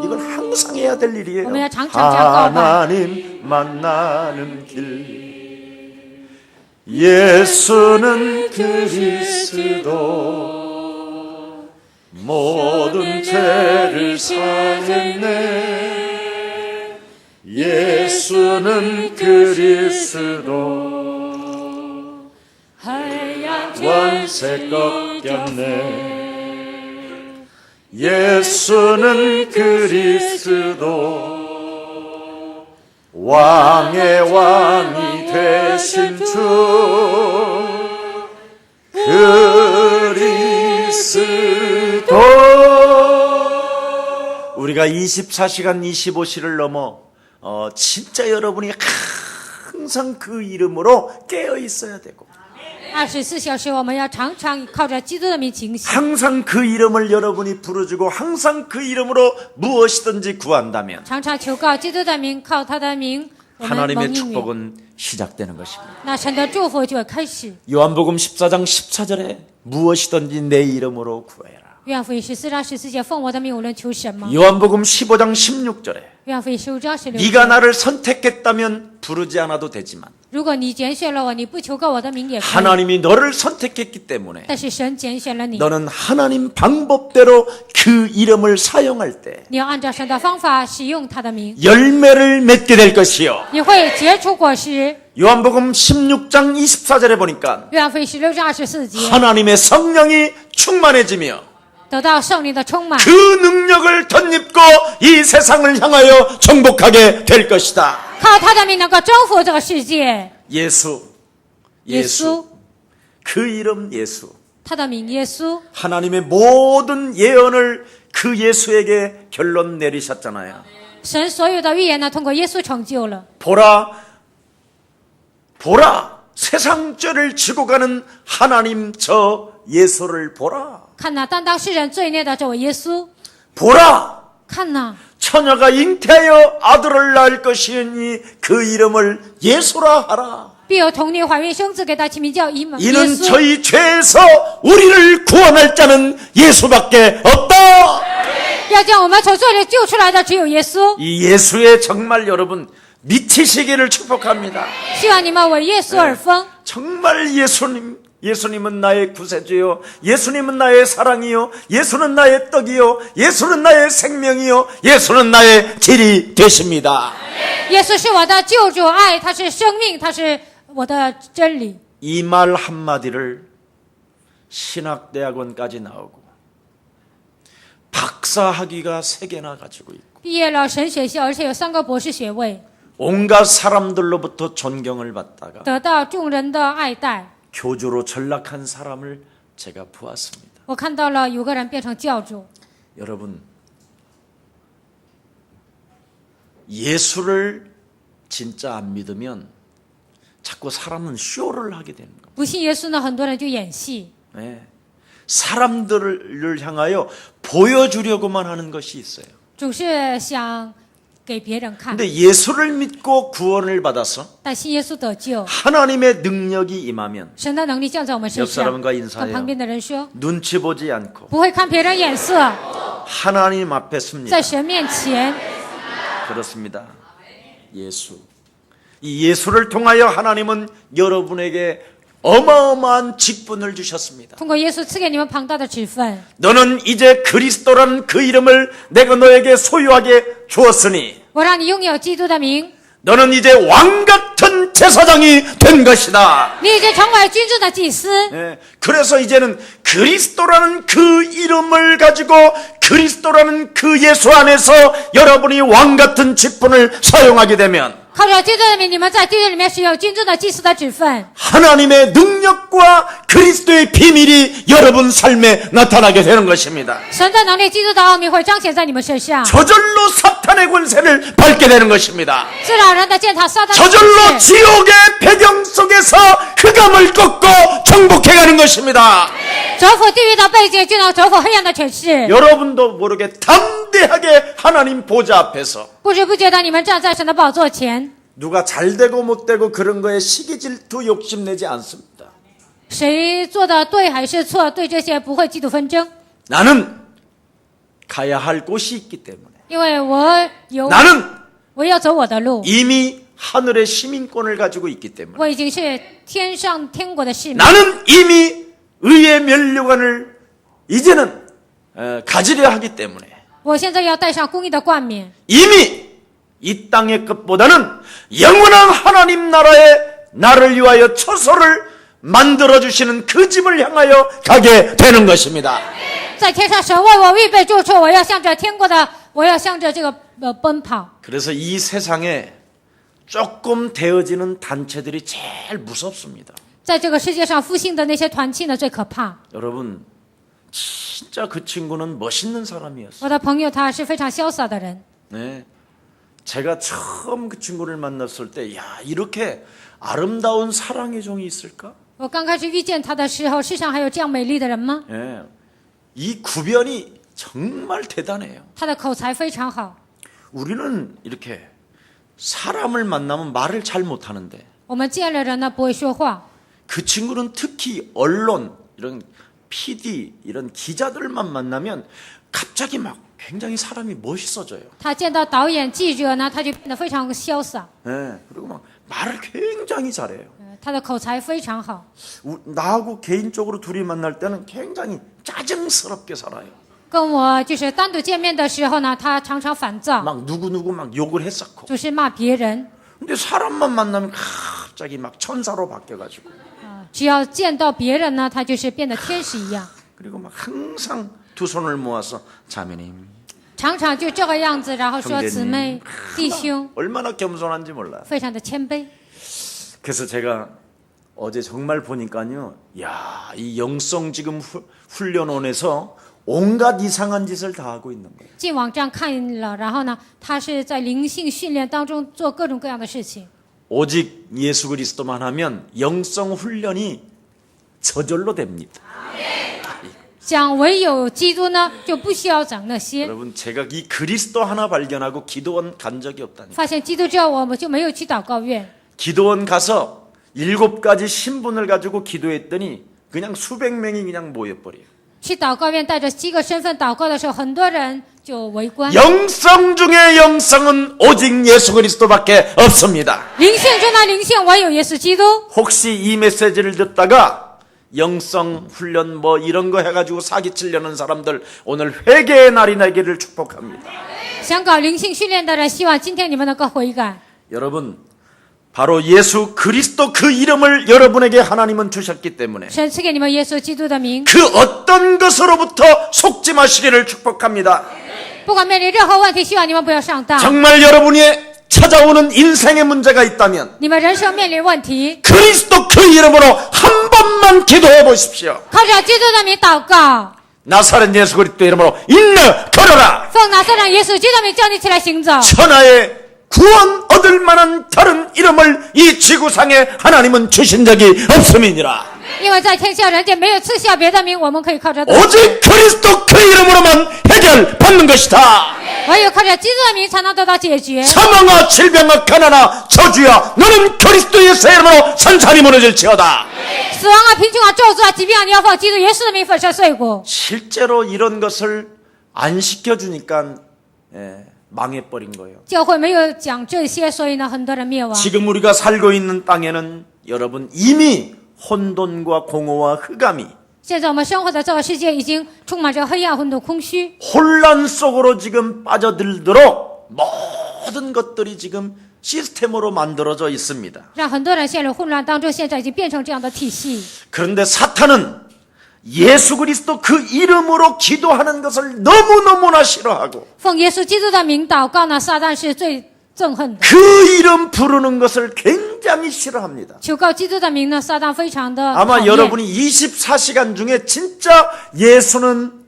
이건 항상 해야 될 일이에요. 하나님 만나는 길. 예수는 그리스도. 모든 죄를 사했네. 예수는 그리스도. 원색 꺾였네. 예수는 그리스도. 왕의 왕이 되신 주 그리스도. 우리가 24시간 25시를 넘어 진짜 여러분이 항상 그 이름으로 깨어 있어야 되고 24小时，我们要常常靠着基督的名警醒， 항상 그 이름을 여러분이 부르주고 항상 그 이름으로 무엇이든지 구한다면 常常求告基督的名，靠他的名，我们蒙 하나님의 应允， 축복은 시작되는 것입니다. 那神的祝福就会开始。 요한복음 14장 14절에 무엇이든지 내 이름으로 구해라. 约翰福音14章14节，奉我的名无论求什么。 요한복음 15장 16절에 约翰福音15章16节， 네가 나를 선택했다면 부르지 않아도 되지만 如果你拣选了我，你不求告我的名也可以。 하나님이 너를 선택했기 때문에 但是神拣选了你， 너는 하나님 방법대로 그 이름을 사용할 때 你要按照神的方法使用他的名， 열매를 맺게 될 것이요. 你会结出果实。 요한복음 16장 24절에 보니까 约翰福音16章24节， 하나님의 성령이 충만해지며 得到圣灵的充满， 그 능력을 덧입고 이 세상을 향하여 정복하게 될 것이다. 靠他的名能够征服这个世界。 예수, 耶稣， 그 이름 예수. 他的名耶稣， 하나님의 모든 예언을 그 예수에게 결론 내리셨잖아요. 神所有的预言呢，通过耶稣成就了。 보라, 세상 죄를 지고 가는 하나님 저 예수를 보라. 看哪，担当世人罪孽的这位耶稣， 보라, 看哪， 처녀가 잉태하여 아들을 낳을 것이니 그 이름을 예수라 하라. 必有童女怀孕生子，给他起名叫耶 이는 稣。 저희 죄에서 우리를 구원할 자는 예수밖에 없다. 要将我们从罪里救出来的只有耶稣。 이 예수의 정말 여러분 미치시기를 축복합니다. 希望你们为耶稣而疯。 정말 예수님은 나의 구세주요. 예수님은 나의 사랑이요. 예수는 나의 떡이요. 예수는 나의 생명이요. 예수는 나의 길이 되십니다. 耶稣是我的救主，爱他是生命，他是我的真理。 이 말 한마디를 신학대학원까지 나오고 박사 학위가 3개나 가지고 있고 毕业了神学校，而且有3个博士学位， 온갖 사람들로부터 존경을 받다가 得到众人的爱戴。 교주로 전락한 사람을 제가 보았습니다. 我看到了有个人变成教主。 여러분, 예수를 진짜 안 믿으면 자꾸 사람은 쇼를 하게 되는 겁니다. 不信耶稣呢，很多人就演戏， 네. 사람들을 향하여 보여주려고만 하는 것이 있어요. 总是想给别人看。 근데 예수를 믿고 구원을 받아서 但信耶稣得救， 하나님의 능력이 임하면 神的能力降在我们身 옆 上。 사람과 인사해요. 跟旁边的人说， 눈치 보지 않고 不会看别人眼色， 하나님 앞에 섭니다. 在神面前。 그렇습니다. 예수. 이 예수를 통하여 하나님은 여러분에게 어마어마한 직분을 주셨습니다. 通过耶稣赐给你们庞大的职分， 너는 이제 그리스도라는 그 이름을 내가 너에게 소유하게 주었으니 我让你拥有基督的名， 너는 이제 왕 같은 제사장이 된 것이다. 你已经成为君尊的祭司。 예, 그래서 이제는 그리스도라는 그 이름을 가지고 그리스도라는 그 예수 안에서 여러분이 왕 같은 직분을 사용하게 되면 靠着基督的名，你们在基督里面是有君尊的祭司的职分。 하나님의 능력과 그리스도의 비밀이 여러분 삶에 나타나게 되는 것입니다. 神的能力、基督的奥秘会彰显在你们身上。 저절로 사탄의 권세를 밟게 되는 것입니다. 自然人的践踏撒旦的 저절로 权势， 지옥의 배경 속에서 흑암을 꺾고 정복해가는 것입니다. 走赴地狱的背景，就能走赴黑暗的权势。 여러분도 모르게 담대하게 하나님 보좌 앞에서 不知不觉的，你们站在神的宝座前， 누가 잘 되고 못 되고 그런 거에 시기 질투 욕심내지 않습니다. 谁做的对还是错，对这些不会嫉妒纷争， 나는 가야 할 곳이 있기 때문에 因为我要走我的路， 이미 하늘의 시민권을 가지고 있기 때문에 我已经是天国的市民， 나는 이미 의의 면류관을 이제는 가지려 하기 때문에 我现在要戴上公义的冠冕。 이미 이 땅의 것보다는 영원한 하나님 나라에 나를 위하여 처소를 만들어주시는 그 집을 향하여 가게 되는 것입니다. 在天上，神为我预备住处，我要向着天国的，我要向着这个奔跑。 그래서 이 세상에 조금 되어지는 단체들이 제일 무섭습니다. 在这个世界上复兴的那些团契呢，最可怕。 여러분, 진짜 그 친구는 멋있는 사람이었어요. 我的朋友他是非常潇洒的人， 네. 제가 처음 그 친구를 만났을 때, 야, 이렇게 아름다운 사랑의 종이 있을까? 我刚开始遇见他的时候，世上还有这样美丽的人吗？ 예. 이 구변이 정말 대단해요. 他的口才非常好。 우리는 이렇게 사람을 만나면 말을 잘 못하는데 我们见了人呢，不会说话。 그 친구는 특히 언론, 이런 PD, 이런 기자들만 만나면 갑자기 막 굉장히 사람이 멋있어져요. 他见到导演、记者呢，他就变得非常潇洒。 예. 그리고 막 말을 굉장히 잘해요. 他的口才非常好。 나하고 개인적으로 둘이 만날 때는 굉장히 짜증스럽게 살아요. 跟我就是单独见面的时候呢，他常常烦躁， 막 누구누구 막 욕을 했었고. 就是骂别人。 근데 사람만 만나면 갑자기 막 천사로 바뀌어가지고. 只要见到别人呢，他就是变得天使一样， 그리고 막 항상 두 손을 모아서 자매님. 常常就这个样子，然后说 형제님 姊妹、弟兄， 얼마나 겸손한지 몰라요. 非常的谦卑。 그래서 제가 어제 정말 보니까요. 야, 이 영성 지금 훈련원에서 온갖 이상한 짓을 다 하고 있는 거예요. 进网站看了，然后呢，他是在灵性训练当中做各种各样的事情。 오직 예수 그리스도만 하면 영성 훈련이 저절로 됩니다. 讲唯有基督呢，就不需要讲那些。 여러분, 제가 이 그리스도 하나 발견하고 기도원 간 적이 없다니까. 发现基督之后，我们就没有去祷告院。 기도원 가서 7가지 신분을 가지고 기도했더니 그냥 수백 명이 그냥 모여버려요. 去祷告院带着7个身份祷告的时候，很多人就围观。 영성 중에 영성은 오직 예수 그리스도밖에 없습니다. 灵性中的灵性，唯有耶稣基督。 혹시 이 메시지를 듣다가 영성 훈련 뭐 이런 거 해가지고 사기치려는 사람들 오늘 회개의 날이 나기를 축복합니다. 想搞灵性训练的人，希望今天你们能够悔改。 여러분, 바로 예수 그리스도 그 이름을 여러분에게 하나님은 주셨기 때문에 神赐给你们耶稣基督的名， 그 어떤 것으로부터 속지 마시기를 축복합니다. 不管面临任何问题，希望你们不要上当。 정말 여러분의 찾아오는 인생의 문제가 있다면 你们人生面临问题， 그리스도 그 이름으로 한 번만 기도해 보십시오. 靠着基督的名祷告， 나사렛 예수 그리스도 이름으로 일러 걸어라. 奉拿撒勒耶稣基督的名叫你起来行走。 천하에 구원 얻을 만한 다른 이름을 이 지구상에 하나님은 주신 적이 없음이니라. 因为在天下人间没有赐下别的名，我们可以靠着 오직 그리스도 그 이름으로만 해결받는 것이다. 唯有靠着基督的名才能得到解决。 사망아 질병아 가난아 저주야 너는 그리스도 예수의 이름으로 산산이 무너질지어다. 死亡啊、贫穷啊、咒诅啊、疾病啊，你要奉基督耶稣的名粉身碎骨。 실제로 이런 것을 안 시켜주니까 망해버린 거예요. 教会没有讲这些，所以呢，很多人灭亡。 지금 우리가 살고 있는 땅에는 여러분 이미 혼돈과 공허와 흑암이 现在我们生活的这个世界已经充满着黑暗、混沌、空虚， 혼란 속으로 지금 빠져들도록 모든 것들이 지금 시스템으로 만들어져 있습니다. 让很多人陷入混乱当中。现在已经变成这样的体系。 그런데 사탄은 예수 그리스도 그 이름으로 기도하는 것을 너무너무나 싫어하고 奉耶稣基督的名祷告呢，撒旦是最憎恨的。 그 이름 부르는 것을 굉장히 싫어합니다. 求告基督的名呢，撒旦非常的讨 아마 厌。 여러분이 24시간 중에 진짜 예수는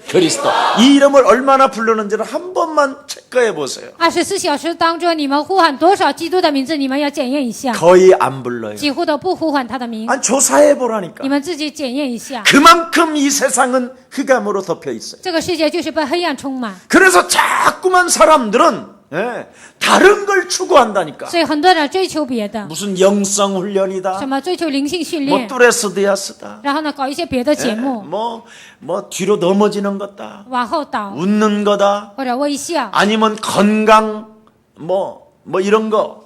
그리스도 이 이름을 얼마나 부르는지를 한 번만 체크해 보세요. 24小时当中，你们呼喊多少基督的名字？你们要检验一下， 거의 안 불러요. 几乎都不呼喊他的名。 아니 조사해 보라니까. 你们自己检验一下， 그만큼 이 세상은 흑암으로 덮여 있어요. 这个世界就是被黑暗充满， 그래서 자꾸만 사람들은 다른 걸 추구한다니까. 所以很多人追求别的， 무슨 영성 훈련이다. 什么追求灵性训 뭐 练， 뚜레스디아스다. 然后呢搞一些别的节目， 뭐 뒤로 넘어지는 거다. 往后倒 웃는 거다. 或者微笑， 아니면 건강 뭐 이런 거.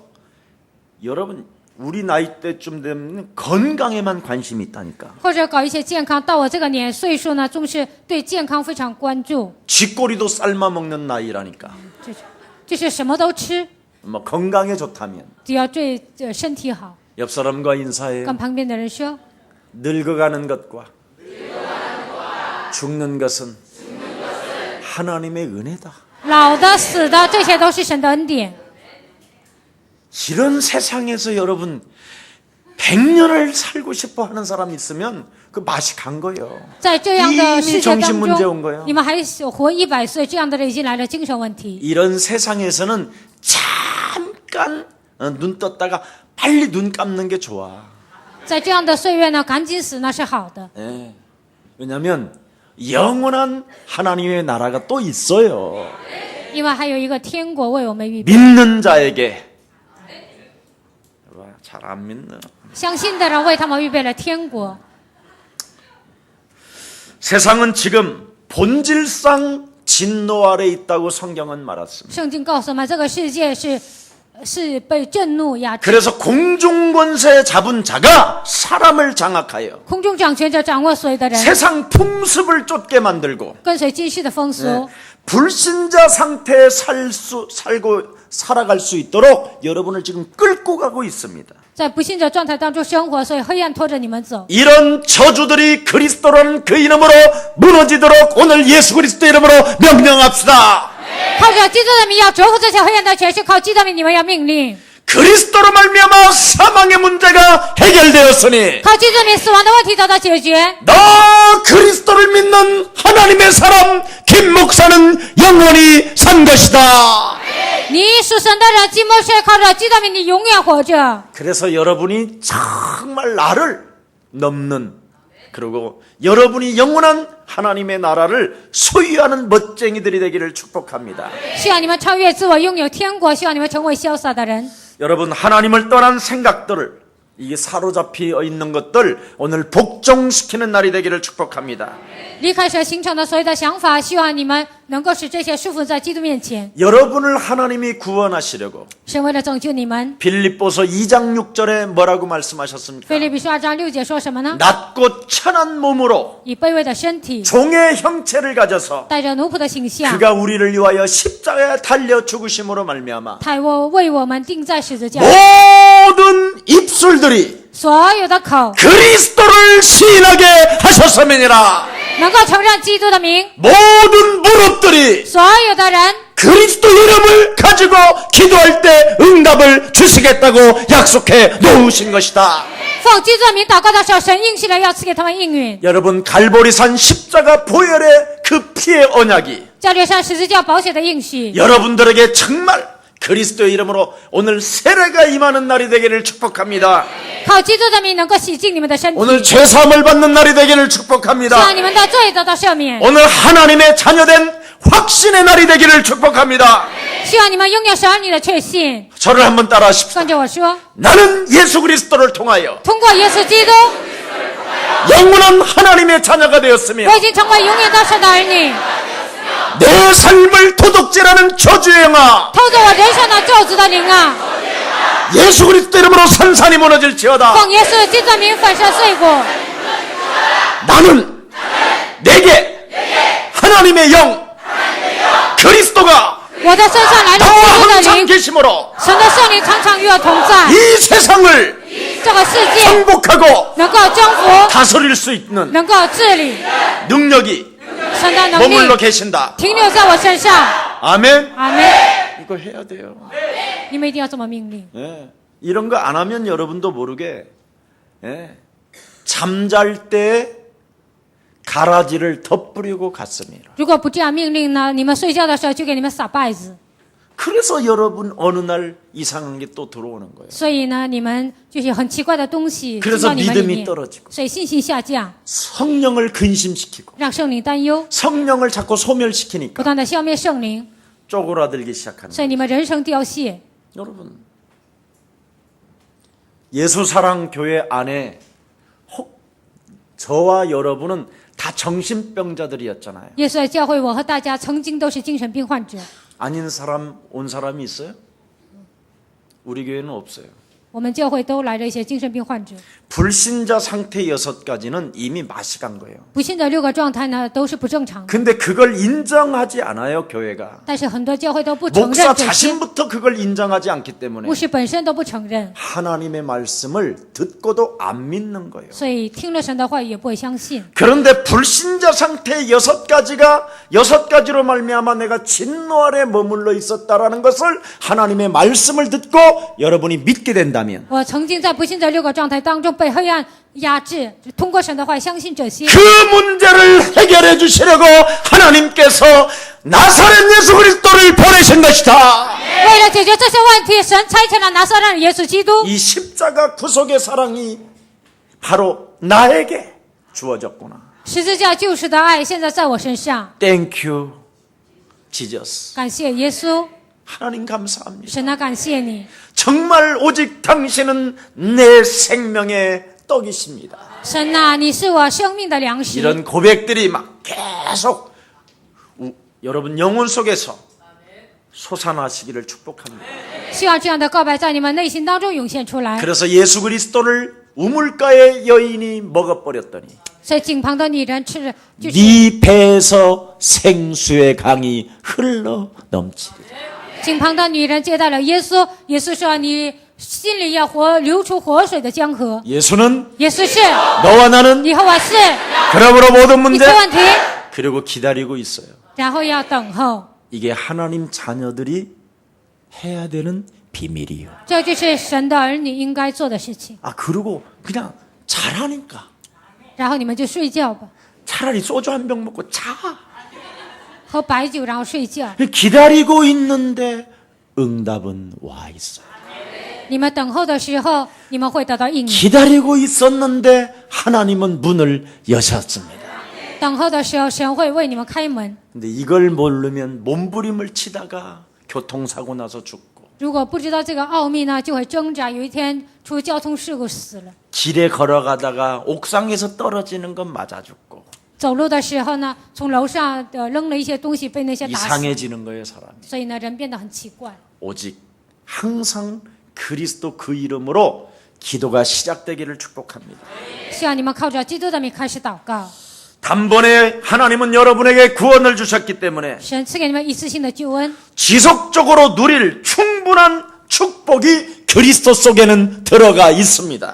여러분 우리 나이 때쯤 되면 건강에만 관심이 있다니까. 或者搞一些健康。到我这个年岁数呢，总是对健康非常关注， 쥐꼬리도 삶아 먹는 나이라니까. 就是什么都吃， 뭐 건강에 좋다면 只要对身体好。 옆 사람과 인사해요. 跟旁边的人说， 늙어가는 것과 죽는 것은 하나님의 은혜다. 老的、死的，这些都是神的恩典。 이런 세상에서 여러분 100년을 살고 싶어 하는 사람 있으면 그 맛이 간 거예요. 在这样的世界 정신 当 문제 온 中 거예요. ，你们还活100岁，这样的人已经来了精神问题。 이런 세상에서는 잠깐 눈 떴다가 빨리 눈 감는 게 좋아. 在这样的岁月呢，赶紧死那是好的， 왜냐하면 영원한 하나님의 나라가 또 있어요. 因为还有一个天国为我们预备。 믿는 자에게 잘 안 믿는 相信的人为他们预备了天国。 세상은 지금 본질상 진노 아래 있다고 성경은 말했습니다. 圣经告诉我们，这个世界是被震怒压制， 그래서 공중권세 잡은 자가 사람을 장악하여 空中掌权者掌握所有的人， 세상 풍습을 쫓게 만들고 跟随今世的风俗， 불신자 상태에 살아갈 수 있도록 여러분을 지금 끌고 가고 있습니다. 在不信的状态当中生活，所以黑暗拖着你们走。 이런 저주들이 그리스도라는 그 이름으로 무너지도록 오늘 예수 그리스도 이름으로 명령합시다. 靠着基督的名要折服这些黑暗的权势，靠基督的名你们要命令。 그리스도로 말미암아 사망의 문제가 해결되었으니 靠基督的名死亡的问题得到解决。 너 그리스도를 믿는 하나님의 사람 김 목사는 영원히 산 것이다. 你属神的人，基督是靠着基督的名，你永远活着。 그래서 여러분이 정말 나를 넘는 그리고 여러분이 영원한 하나님의 나라를 소유하는 멋쟁이들이 되기를 축복합니다. 希望你们超越自我，拥有天国。希望你们成为潇洒的人。 여러분 하나님을 떠난 생각들을 이게 사로잡혀 있는 것들 오늘 복종시키는 날이 되기를 축복합니다. 离开神形成的所有的想法，希望你们能够使这些束缚在基督面前。 여러분을 하나님이 구원하시려고 神为了拯救你们， 빌립보서 2장 6절에 뭐라고 말씀하셨습니까? 腓立比书2章6节说什么呢？ 낮고 천한 몸으로 以卑微的身体， 종의 형체를 가져서 带着奴仆的形象， 그가 우리를 위하여 십자가에 달려 죽으심으로 말미암아 他为我们钉在十字架， 모든 입술들이 所有的口 그리스도를 시인하게 하셨음이니라. 能够承认基督的名， 모든 무릎들이 所有的人 그리스도 이름을 가지고 기도할 때 응답을 주시겠다고 약속해 놓으신 것이다. 奉基督的名祷告的时候，神应许了要赐给他们应允。 여러분, 갈보리산 십자가 보혈의 그 피의 언약이 教略上十字架宝血的应许， 여러분들에게 정말 그리스도의 이름으로 오늘 세례가 임하는 날이 되기를 축복합니다. 靠基督的名能够洗净你们的身体， 오늘 죄사함을 받는 날이 되기를 希 축복합니다. 望你们的罪得到赦免， 오늘 하나님의 자녀된 확신의 날이 되기를 축복합니다. 希望你们拥有神儿女的确信。 저를 한번 따라하십시오. 跟着我说， 나는 예수 그리스도를 통하여 通过耶稣基督， 영원한 하나님의 자녀가 되었으며 我已经成为永远的神的儿女， 내 삶을 도둑질하는 저주의 영아 偷走我人生的咒诅的灵啊！ 예수 그리스도 이름으로 산산이 무너질지어다. 奉耶稣基督的名粉身碎骨。 나는 내게 하나님의 영 그리스도가 我的身上来了 나와 基督的 항상 灵， 계심으로 神的圣灵常常与我同在， 이 세상을 这个世界 정복하고 能够征服， 다스릴 수 있는 能够治理， 능력이 神的能 머물러 力 계신다. 停留在我身上。 아멘. 阿门。 이거 해야 돼요. 你们一定要这么命令。 예. 이런 거 안 하면 여러분도 모르게 예. 잠잘 때 가라지를 덧뿌리고 갔습니다. 如果不这样命令呢，你们睡觉的时候就给你们撒稗子， 그래서 여러분 어느 날 이상한 게 또 들어오는 거예요. 所以呢，你们就是很奇怪的东西进 그래서 到你们里 믿음이 面， 떨어지고 所以信心下降， 성령을 근심시키고 让圣灵担忧， 성령을 자꾸 不 소멸시키니까 断的消灭圣灵， 쪼그라들기 시작하는 所以你们人生凋谢。 여러분, 예수사랑교회 안에 저와 여러분은 다 정신병자들이었잖아요. 耶稣的教会，我和大家曾经都是精神病患者， 아닌 사람 온 사람이 있어요? 우리 교회는 없어요. 我们教会都来了一些精神病患者。 불신자 상태 6가지는 이미 마시간 거예요. 不幸的6个状态呢，都是不正常的， 근데 그걸 인정하지 않아요, 교회가. 但是很多教会都不承 목사 认这些， 자신부터 그걸 인정하지 않기 때문에 牧师本身都不承认， 하나님의 말씀을 듣고도 안 믿는 거예요. 所以听了神的话也不会相信。 그런데 불신자 상태의 6가지로 말미암아 내가 진노 아래 머물러 있었다라는 것을 하나님의 말씀을 듣고 여러분이 믿게 된다면 我曾经在不幸的6个状态当中被黑暗压制，通过神的话相信这些， 그 문제를 해결해 주시려고 하나님께서 나사렛 예수 그리스도를 보내신 것이다. 为了解决这些问题，神差遣了拿撒勒人耶稣基督。 이 십자가 구속의 사랑이 바로 나에게 주어졌구나. 十字架救赎的爱现在在我身上， Thank you, Jesus. 感谢耶稣， 하나님 감사합니다. 神啊，感谢你， 정말 오직 당신은 내 생명의 떡이십니다. 神啊，你是我生命的粮食。 이런 고백들이 막 계속 여러분 영혼 속에서 솟아나시기를 축복합니다. 希望这样的告白在你们内心当中涌现出来。 그래서 예수 그리스도를 우물가의 여인이 먹어버렸더니 所以井旁的女人吃了，就是 네 배에서 생수의 강이 흘러 넘치리라. 井旁的女人接待了耶稣，耶稣说：“你心里要流出活水的江河。 예수는 耶稣是， 너와 나는 你和我是， 그러므로 모든 一 문제 切问题， 그리고 기다리고 있어요. 然后要等候。 이게 하나님 자녀들이 해야 되는 비밀이에요. 这就是神的儿女应该做的事情。 아 그리고 그냥 잘하니까 然后你们就睡觉吧， 차라리 소주 한 병 먹고 자. 喝白酒然后睡觉。 기다리고 있는데 응답은 와 있어요. 你们等候的时候，你们会得到应允； 기다리고 있었는데 하나님은 문을 여셨습니다. 等候的时候，神会为你们开门。 근데 이걸 모르면 몸부림을 치다가 교통사고 나서 죽고 如果不知道这个奥秘呢，就会挣扎，有一天出交通事故死了。 길에 걸어가다가 옥상에서 떨어지는 건 맞아 죽고 走路的时候呢，从楼上扔了一些东西，被那些打死。 이상해지는 거예요, 사람이. 所以呢，人变得很奇怪。 오직 항상 그리스도 그 이름으로 기도가 시작되기를 축복합니다. 希望你们靠着基督的名开始祷告。 단번에 하나님은 여러분에게 구원을 주셨기 때문에 神赐给你们一次性的救恩， 지속적으로 누릴 충분한 축복이 그리스도 속에는 들어가 있습니다.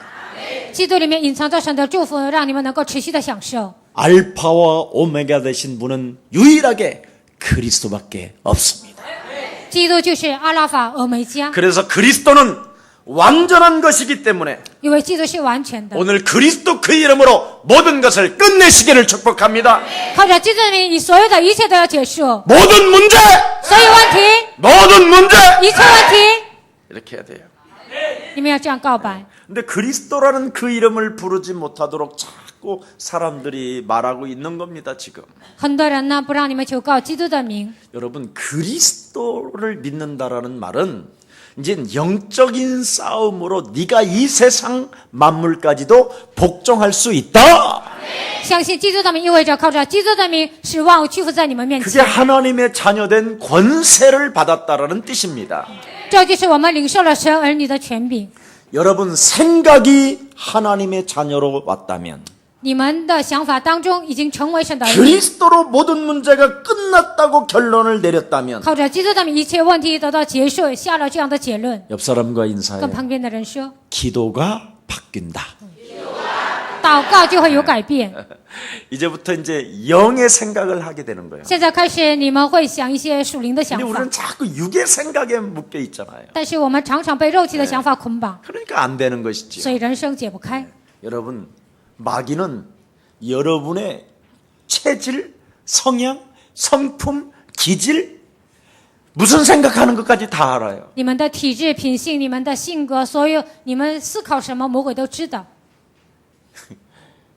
基督里面隐藏着神的祝福，让你们能够持续的享受。 알파와 오메가 되신 분은 유일하게 그리스도밖에 없습니다. 基督就是阿拉法俄梅加， 그래서 그리스도는 완전한 것이기 때문에 因为基督是完全的。 오늘 그리스도 그 이름으로 모든 것을 끝내시기를 축복합니다. 靠着基督的名，你所有的一切都要结束， 모든 문제, 所有问题， 모든 문제 一切问题， 이렇게 해야 돼요. 你们要这样告白。 근데 그리스도라는 그 이름을 부르지 못하도록 자꾸 사람들이 말하고 있는 겁니다, 지금. 很多人呢不让你们求告基督的名， 여러분, 그리스도를 믿는다라는 말은 이제 영적인 싸움으로 네가 이 세상 만물까지도 복종할 수 있다. 相信基督的名意味着靠着基督的名使万物屈服在你们面 그게 前， 하나님의 자녀된 권세를 받았다라는 뜻입니다. 这就是我们领受了神儿女的权柄。 여러분, 생각이 하나님의 자녀로 왔다면 你们的想法当中已经成为神的儿女， 그리스도로 모든 문제가 끝났다고 결론을 내렸다면 靠着基督的名一切问题得到结束，下了这样的结论， 옆 사람과 인사해. 跟旁边的人说， 기도가 바뀐다. 祷告就会有改变。 이제부터 이제 영의 생각을 하게 되는 거예요. 现在开始你们会想一些属灵的想 근데 法， 우리는 자꾸 육의 생각에 묶여 있잖아요. 但是我们常常被肉体的想法捆绑， 그러니까 안 되는 것이지요. 所以人生解不开。 여러분, 마귀는 여러분의 체질, 성향, 성품, 기질, 무슨 생각하는 것까지 다 알아요. 你们的体质、品性、你们的性格，所有你们思考什么，魔鬼都知道。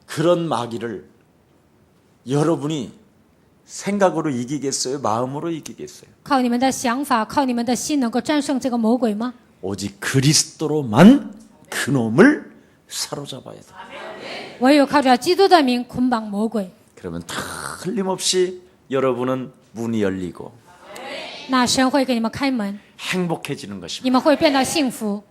그런 마귀를 여러분이 생각으로 이기겠어요? 마음으로 이기겠어요? 靠你们的想法，靠你们的心，能够战胜这个魔鬼吗？ 오직 그리스도로만 그놈을 사로잡아야 돼. 唯有靠着基督的名捆绑魔鬼， 그러면 틀림없이 여러분은 문이 열리고 那神会给你们开门， 행복해지는 것입니다. 你们会变得幸福。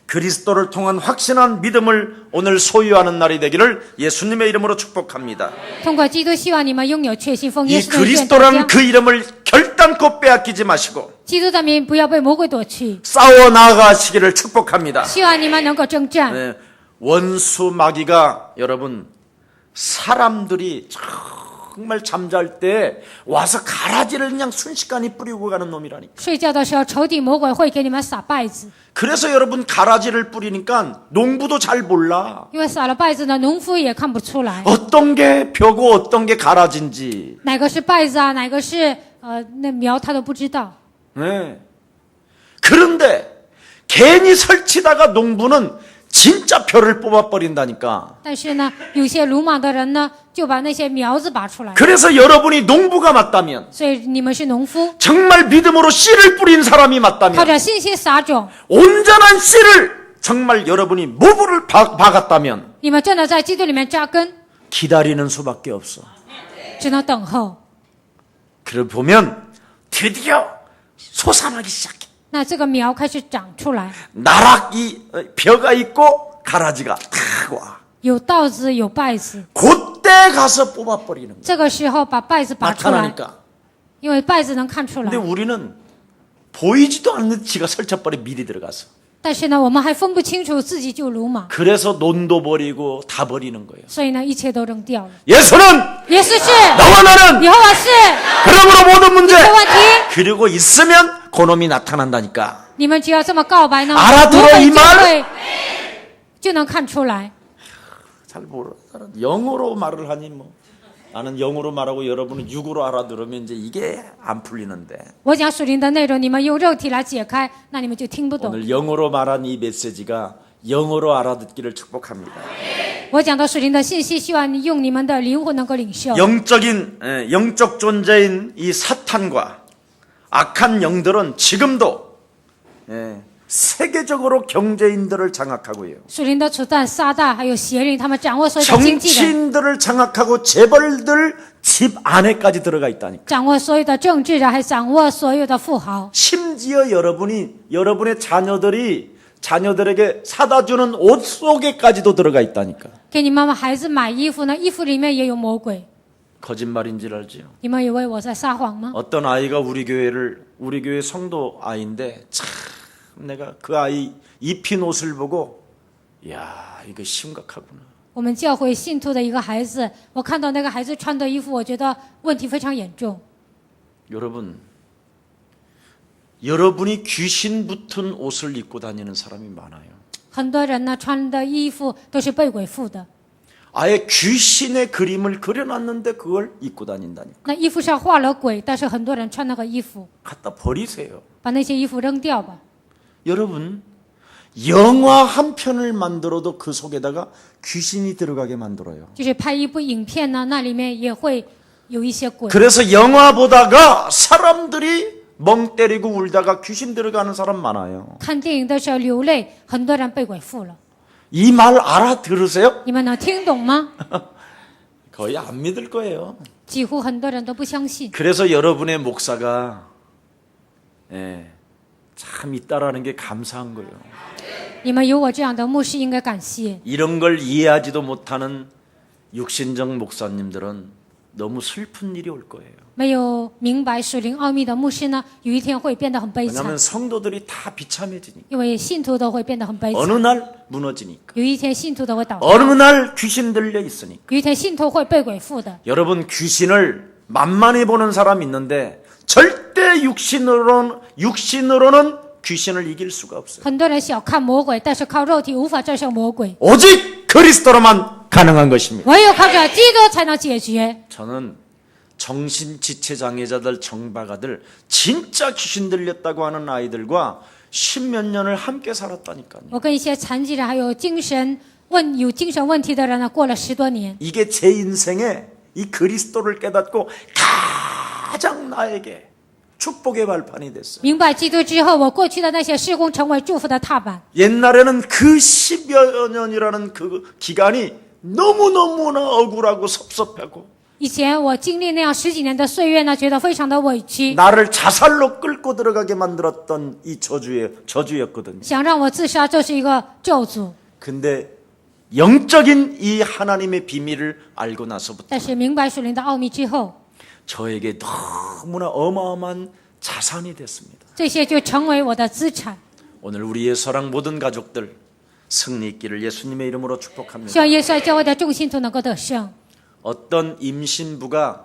그리스도를 통한 확신한 믿음을 오늘 소유하는 날이 되기를 예수님의 이름으로 축복합니다. 通过基督，希望你们拥有确信，奉 이 耶稣的名愿得 그리스도라는 将 그 이름을 결단코 빼앗기지 마시고 基督的名不要被魔鬼夺去， 싸워 나아가시기를 축복합니다. 希望你们能够征战。 네, 원수 마귀가 여러분 사람들이 정말 잠잘 때 와서 가라지를 그냥 순식간에 뿌리고 가는 놈이라니까. 睡觉的时候，仇敌魔鬼会给你们撒稗子， 그래서 여러분 가라지를 뿌리니까 농부도 잘 몰라. 因为撒了稗子呢，农夫也看不出来 어떤 게 벼고 어떤 게 가라지인지. 哪个是稗子啊，哪个是那苗，他都不知道。 네. 그런데 괜히 설치다가 농부는 진짜 벼를 뽑아버린다니까. 但是呢，有些鲁莽的人呢，就把那些苗子拔出来。 그래서 여러분이 농부가 맞다면 所以你们是农夫， 정말 믿음으로 씨를 뿌린 사람이 靠 맞다면 着信心撒种， 온전한 씨를 정말 여러분이 모부를 박았다면 你们真的在基督里面扎根， 기다리는 수밖에 없어. 只能等候。 그걸 보면 드디어 솟아나기 시작해. 那这个苗开始长出来， 나락이 벼가 있고 가라지가 탁 와. 有稻子，有稗子。 그때 가서 뽑아버리는 거야. 这个时候把稗子拔出来， 나타나니까. 因为稗子能看出来 근데 。 우리는 보이지도 않는 지가 설쳐버려 미리 들어가서. 但是呢，我们还分不清楚自己就鲁莽， 그래서 논도 버리고 다 버리는 거예요. 所以呢，一切都扔掉了。 예수는 耶稣是， 너와 나는 耶和华是， 그러므로 모든 문제 这问题 그리고 있으면 그놈이 나타난다니까. 你们只要这么告白呢， 알아들어 魔鬼 이 就 말 会就能看出来。 잘 몰라. 영어로 말을 하니 뭐. 나는 영어로 말하고 여러분은 육으로 알아들으면 이제 이게 안 풀리는데. 我讲属灵的内容，你们用肉体来解开，那你们就听不懂。 오늘 영어로 말한 이 메시지가 영어로 알아듣기를 축복합니다. 我讲到属灵的信息，希望你用你们的灵魂能够领受。 영적 존재인 이 사탄과 악한 영들은 지금도 세계적으로 경제인들을 장악하고요. 属灵的初旦、撒旦还有邪灵，他们掌握所有的经纪人， 정치인들을 장악하고 재벌들 집 안에까지 들어가 있다니까. 掌握所有的政治人，还掌握所有的富豪。 심지어 여러분의 자녀들에게 사다 주는 옷 속에까지도 들어가 있다니까. 给你们孩子买衣服呢，衣服里面也有魔鬼。 거짓말인 줄 알지요. 你们以为我在撒谎吗？ 어떤 아이가 우리 교회 성도 아이인데 참 내가 그 아이 입힌 옷을 보고 야 이거 심각하구나. 我们教会信徒的一个孩子，我看到那个孩子穿的衣服，我觉得问题非常严重。 여러분 여러분이 귀신 붙은 옷을 입고 다니는 사람이 많아요. 很多人呢穿的衣服都是被鬼附的， 아예 귀신의 그림을 그려놨는데 그걸 입고 다닌다니까. 那衣服上画了鬼，但是很多人穿那个衣服， 갖다 버리세요. 把那些衣服扔掉吧。 여러분, 영화 한 편을 만들어도 그 속에다가 귀신이 들어가게 만들어요. 就是拍一部影片呢，那里面也会有一些鬼。 그래서 영화 보다가 사람들이 멍 때리고 울다가 귀신 들어가는 사람 많아요. 看电影的时候流泪，很多人被鬼附了。 이 말 알아들으세요? 你们能听懂吗？ 거의 안 믿을 거예요. 几乎很多人都不相信。 그래서 여러분의 목사가 참 있다라는 게 감사한 거예요. 你们有我这样的牧师，应该感谢。 이런 걸 이해하지도 못하는 육신적 목사님들은 너무 슬픈 일이 올 거예요. 没有明白属灵奥秘的牧师呢，有一天会变得很悲惨， 왜냐하면 성도들이 다 비참해지니까. 因为信徒都会变得很悲 어느 惨。 날 무너지니까. 有一天信徒都会倒下， 어느 날 귀신 들려 있으니까. 有一天信徒会被鬼附的。 여러분 귀신을 만만히 보는 사람 있는데 절대 육신으로는 귀신을 이길 수가 없어요. 很多人小看魔鬼，但是靠肉体无法战胜魔鬼， 오직 그리스도로만 가능한 것입니다. 唯有靠着基督才能解决。 저는 정신지체장애자들, 정박아들, 진짜 귀신 들렸다고 하는 아이들과 십몇 년을 함께 살았다니까요. 我跟一些残疾人还有精神问题的人呢，过了10多年。 이게 제 인생에 이 그리스도를 깨닫고 가장 나에게 축복의 발판이 됐어요. 明白基督之后，我过去的那些事工成为祝福的踏板。 옛날에는 그 10여 년이라는 그 기간이 너무너무나 억울하고 섭섭하고 以前我经历那样10几年的岁月呢，觉得非常的委屈， 나를 자살로 끌고 들어가게 만들었던 이 저주였거든요. 想让我自杀，这是一个咒诅。 근데 영적인 이 하나님의 비밀을 알고 나서부터 但是明白属灵的奥秘之后， 저에게 너무나 어마어마한 자산이 됐습니다. 这些就成为我的资产。 오늘 우리의 사랑 모든 가족들 승리 있기를 예수님의 이름으로 축복합니다. 希望耶稣爱教会的众信徒能够得胜。 어떤 임신부가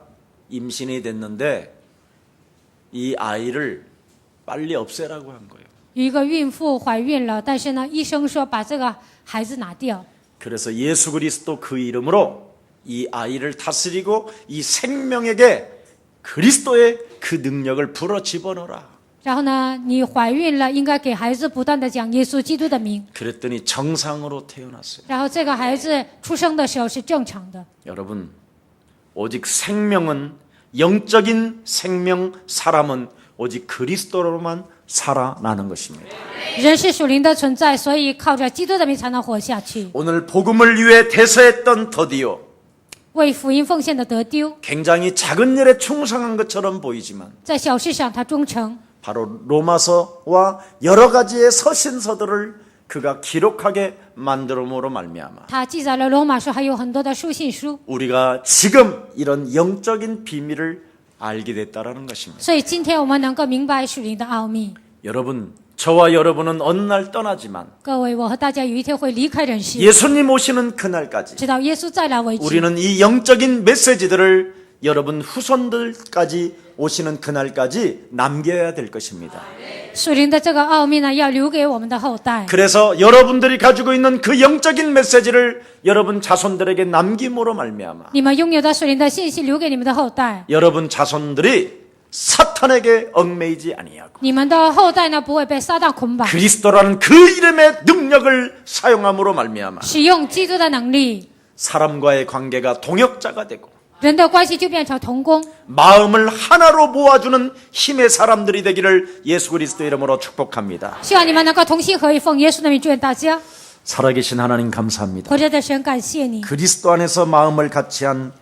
임신이 됐는데 이 아이를 빨리 없애라고 한 거예요. 有一个孕妇怀孕了，但是呢，医生说把这个孩子拿掉。 그래서 예수 그리스도 그 이름으로 이 아이를 다스리고 이 생명에게 그리스도의 그 능력을 불어 집어넣어라. 然后呢，你怀孕了，应该给孩子不断的讲耶稣基督的名。 그랬더니 정상으로 태어났어요. 然后这个孩子出生的时候是正常的。 여러분, 오직 생명은 영적인 생명 사람은 오직 그리스도로만 살아나는 것입니다. 人是属灵的存在，所以靠着基督的名才能活下去。 오늘 복음을 위해 대서했던 더디오 为福音奉献的得丢， 굉장히 작은 일에 충성한 것처럼 보이지만 在小事上他忠诚。 바로 로마서와 여러 가지의 서신서들을 그가 기록하게 만들음으로 말미암아 他记载了罗马书，还有很多的书信书。 우리가 지금 이런 영적인 비밀을 알게 됐다라는 것입니다. 所以今天我们能够明白属灵的奥秘。 여러분, 저와 여러분은 어느 날 떠나지만 各位，我和大家有一天会离开人世， 예수님 오시는 그날까지 直到耶稣再来为止。 우리는 이 영적인 메시지들을 여러분 후손들까지 오시는 그날까지 남겨야 될 것입니다. 属灵的这个奥秘呢，要留给我们的后代。 그래서 여러분들이 가지고 있는 그 영적인 메시지를 여러분 자손들에게 남김으로 말미암아 你们拥有的属灵的信息留给你们的后代， 여러분 자손들이 사탄에게 얽매이지 아니하고 你们的后代呢不会被撒旦捆绑， 그리스도라는 그 이름의 능력을 사용함으로 말미암아 使用基督的能力， 사람과의 관계가 동역자가 되고 人的关系就变成同工， 마음을 하나로 모아주는 힘의 사람들이 되기를 예수 그리스도 이름으로 축복합니다. 希望你们能够同心合意，奉耶稣的名祝愿大家。 살아계신 하나님 감사합니다. 活着的神，感谢你， 그리스도 안에서 마음을 같이한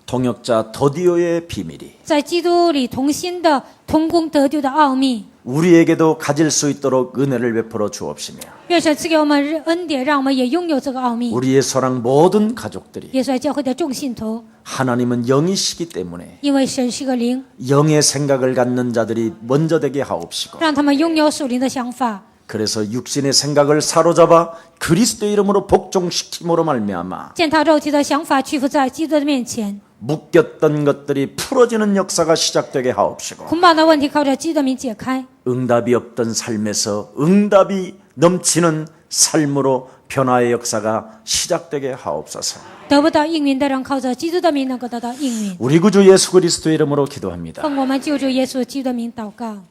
동역자 더디오의 비밀이 在基督里同心的同工得救的奥秘， 우리에게도 가질 수 있도록 은혜를 베풀어 주옵시며 愿神赐给我们恩典，让我们也拥有这个奥秘。 우리의 사랑 모든 가족들이 耶稣爱教会的众信徒， 하나님은 영이시기 때문에 因为神是个灵， 영의 생각을 갖는 자들이 먼저 되게 하옵시고 让他们拥有属灵的想法。 그래서 육신의 생각을 사로잡아 그리스도 이름으로 복종시킴으로 말미암아 践踏肉体的想法，屈服在基督的面前， 묶였던 것들이 풀어지는 역사가 시작되게 하옵시고 捆绑的问题靠着基督的名解开， 응답이 없던 삶에서 응답이 넘치는 삶으로 변화의 역사가 시작되게 하옵소서. 得不到应允的人靠着基督的名能够得到应允。 우리 구주 예수 그리스도의 이름으로 기도합니다. 奉我们救主耶稣基督的名祷告。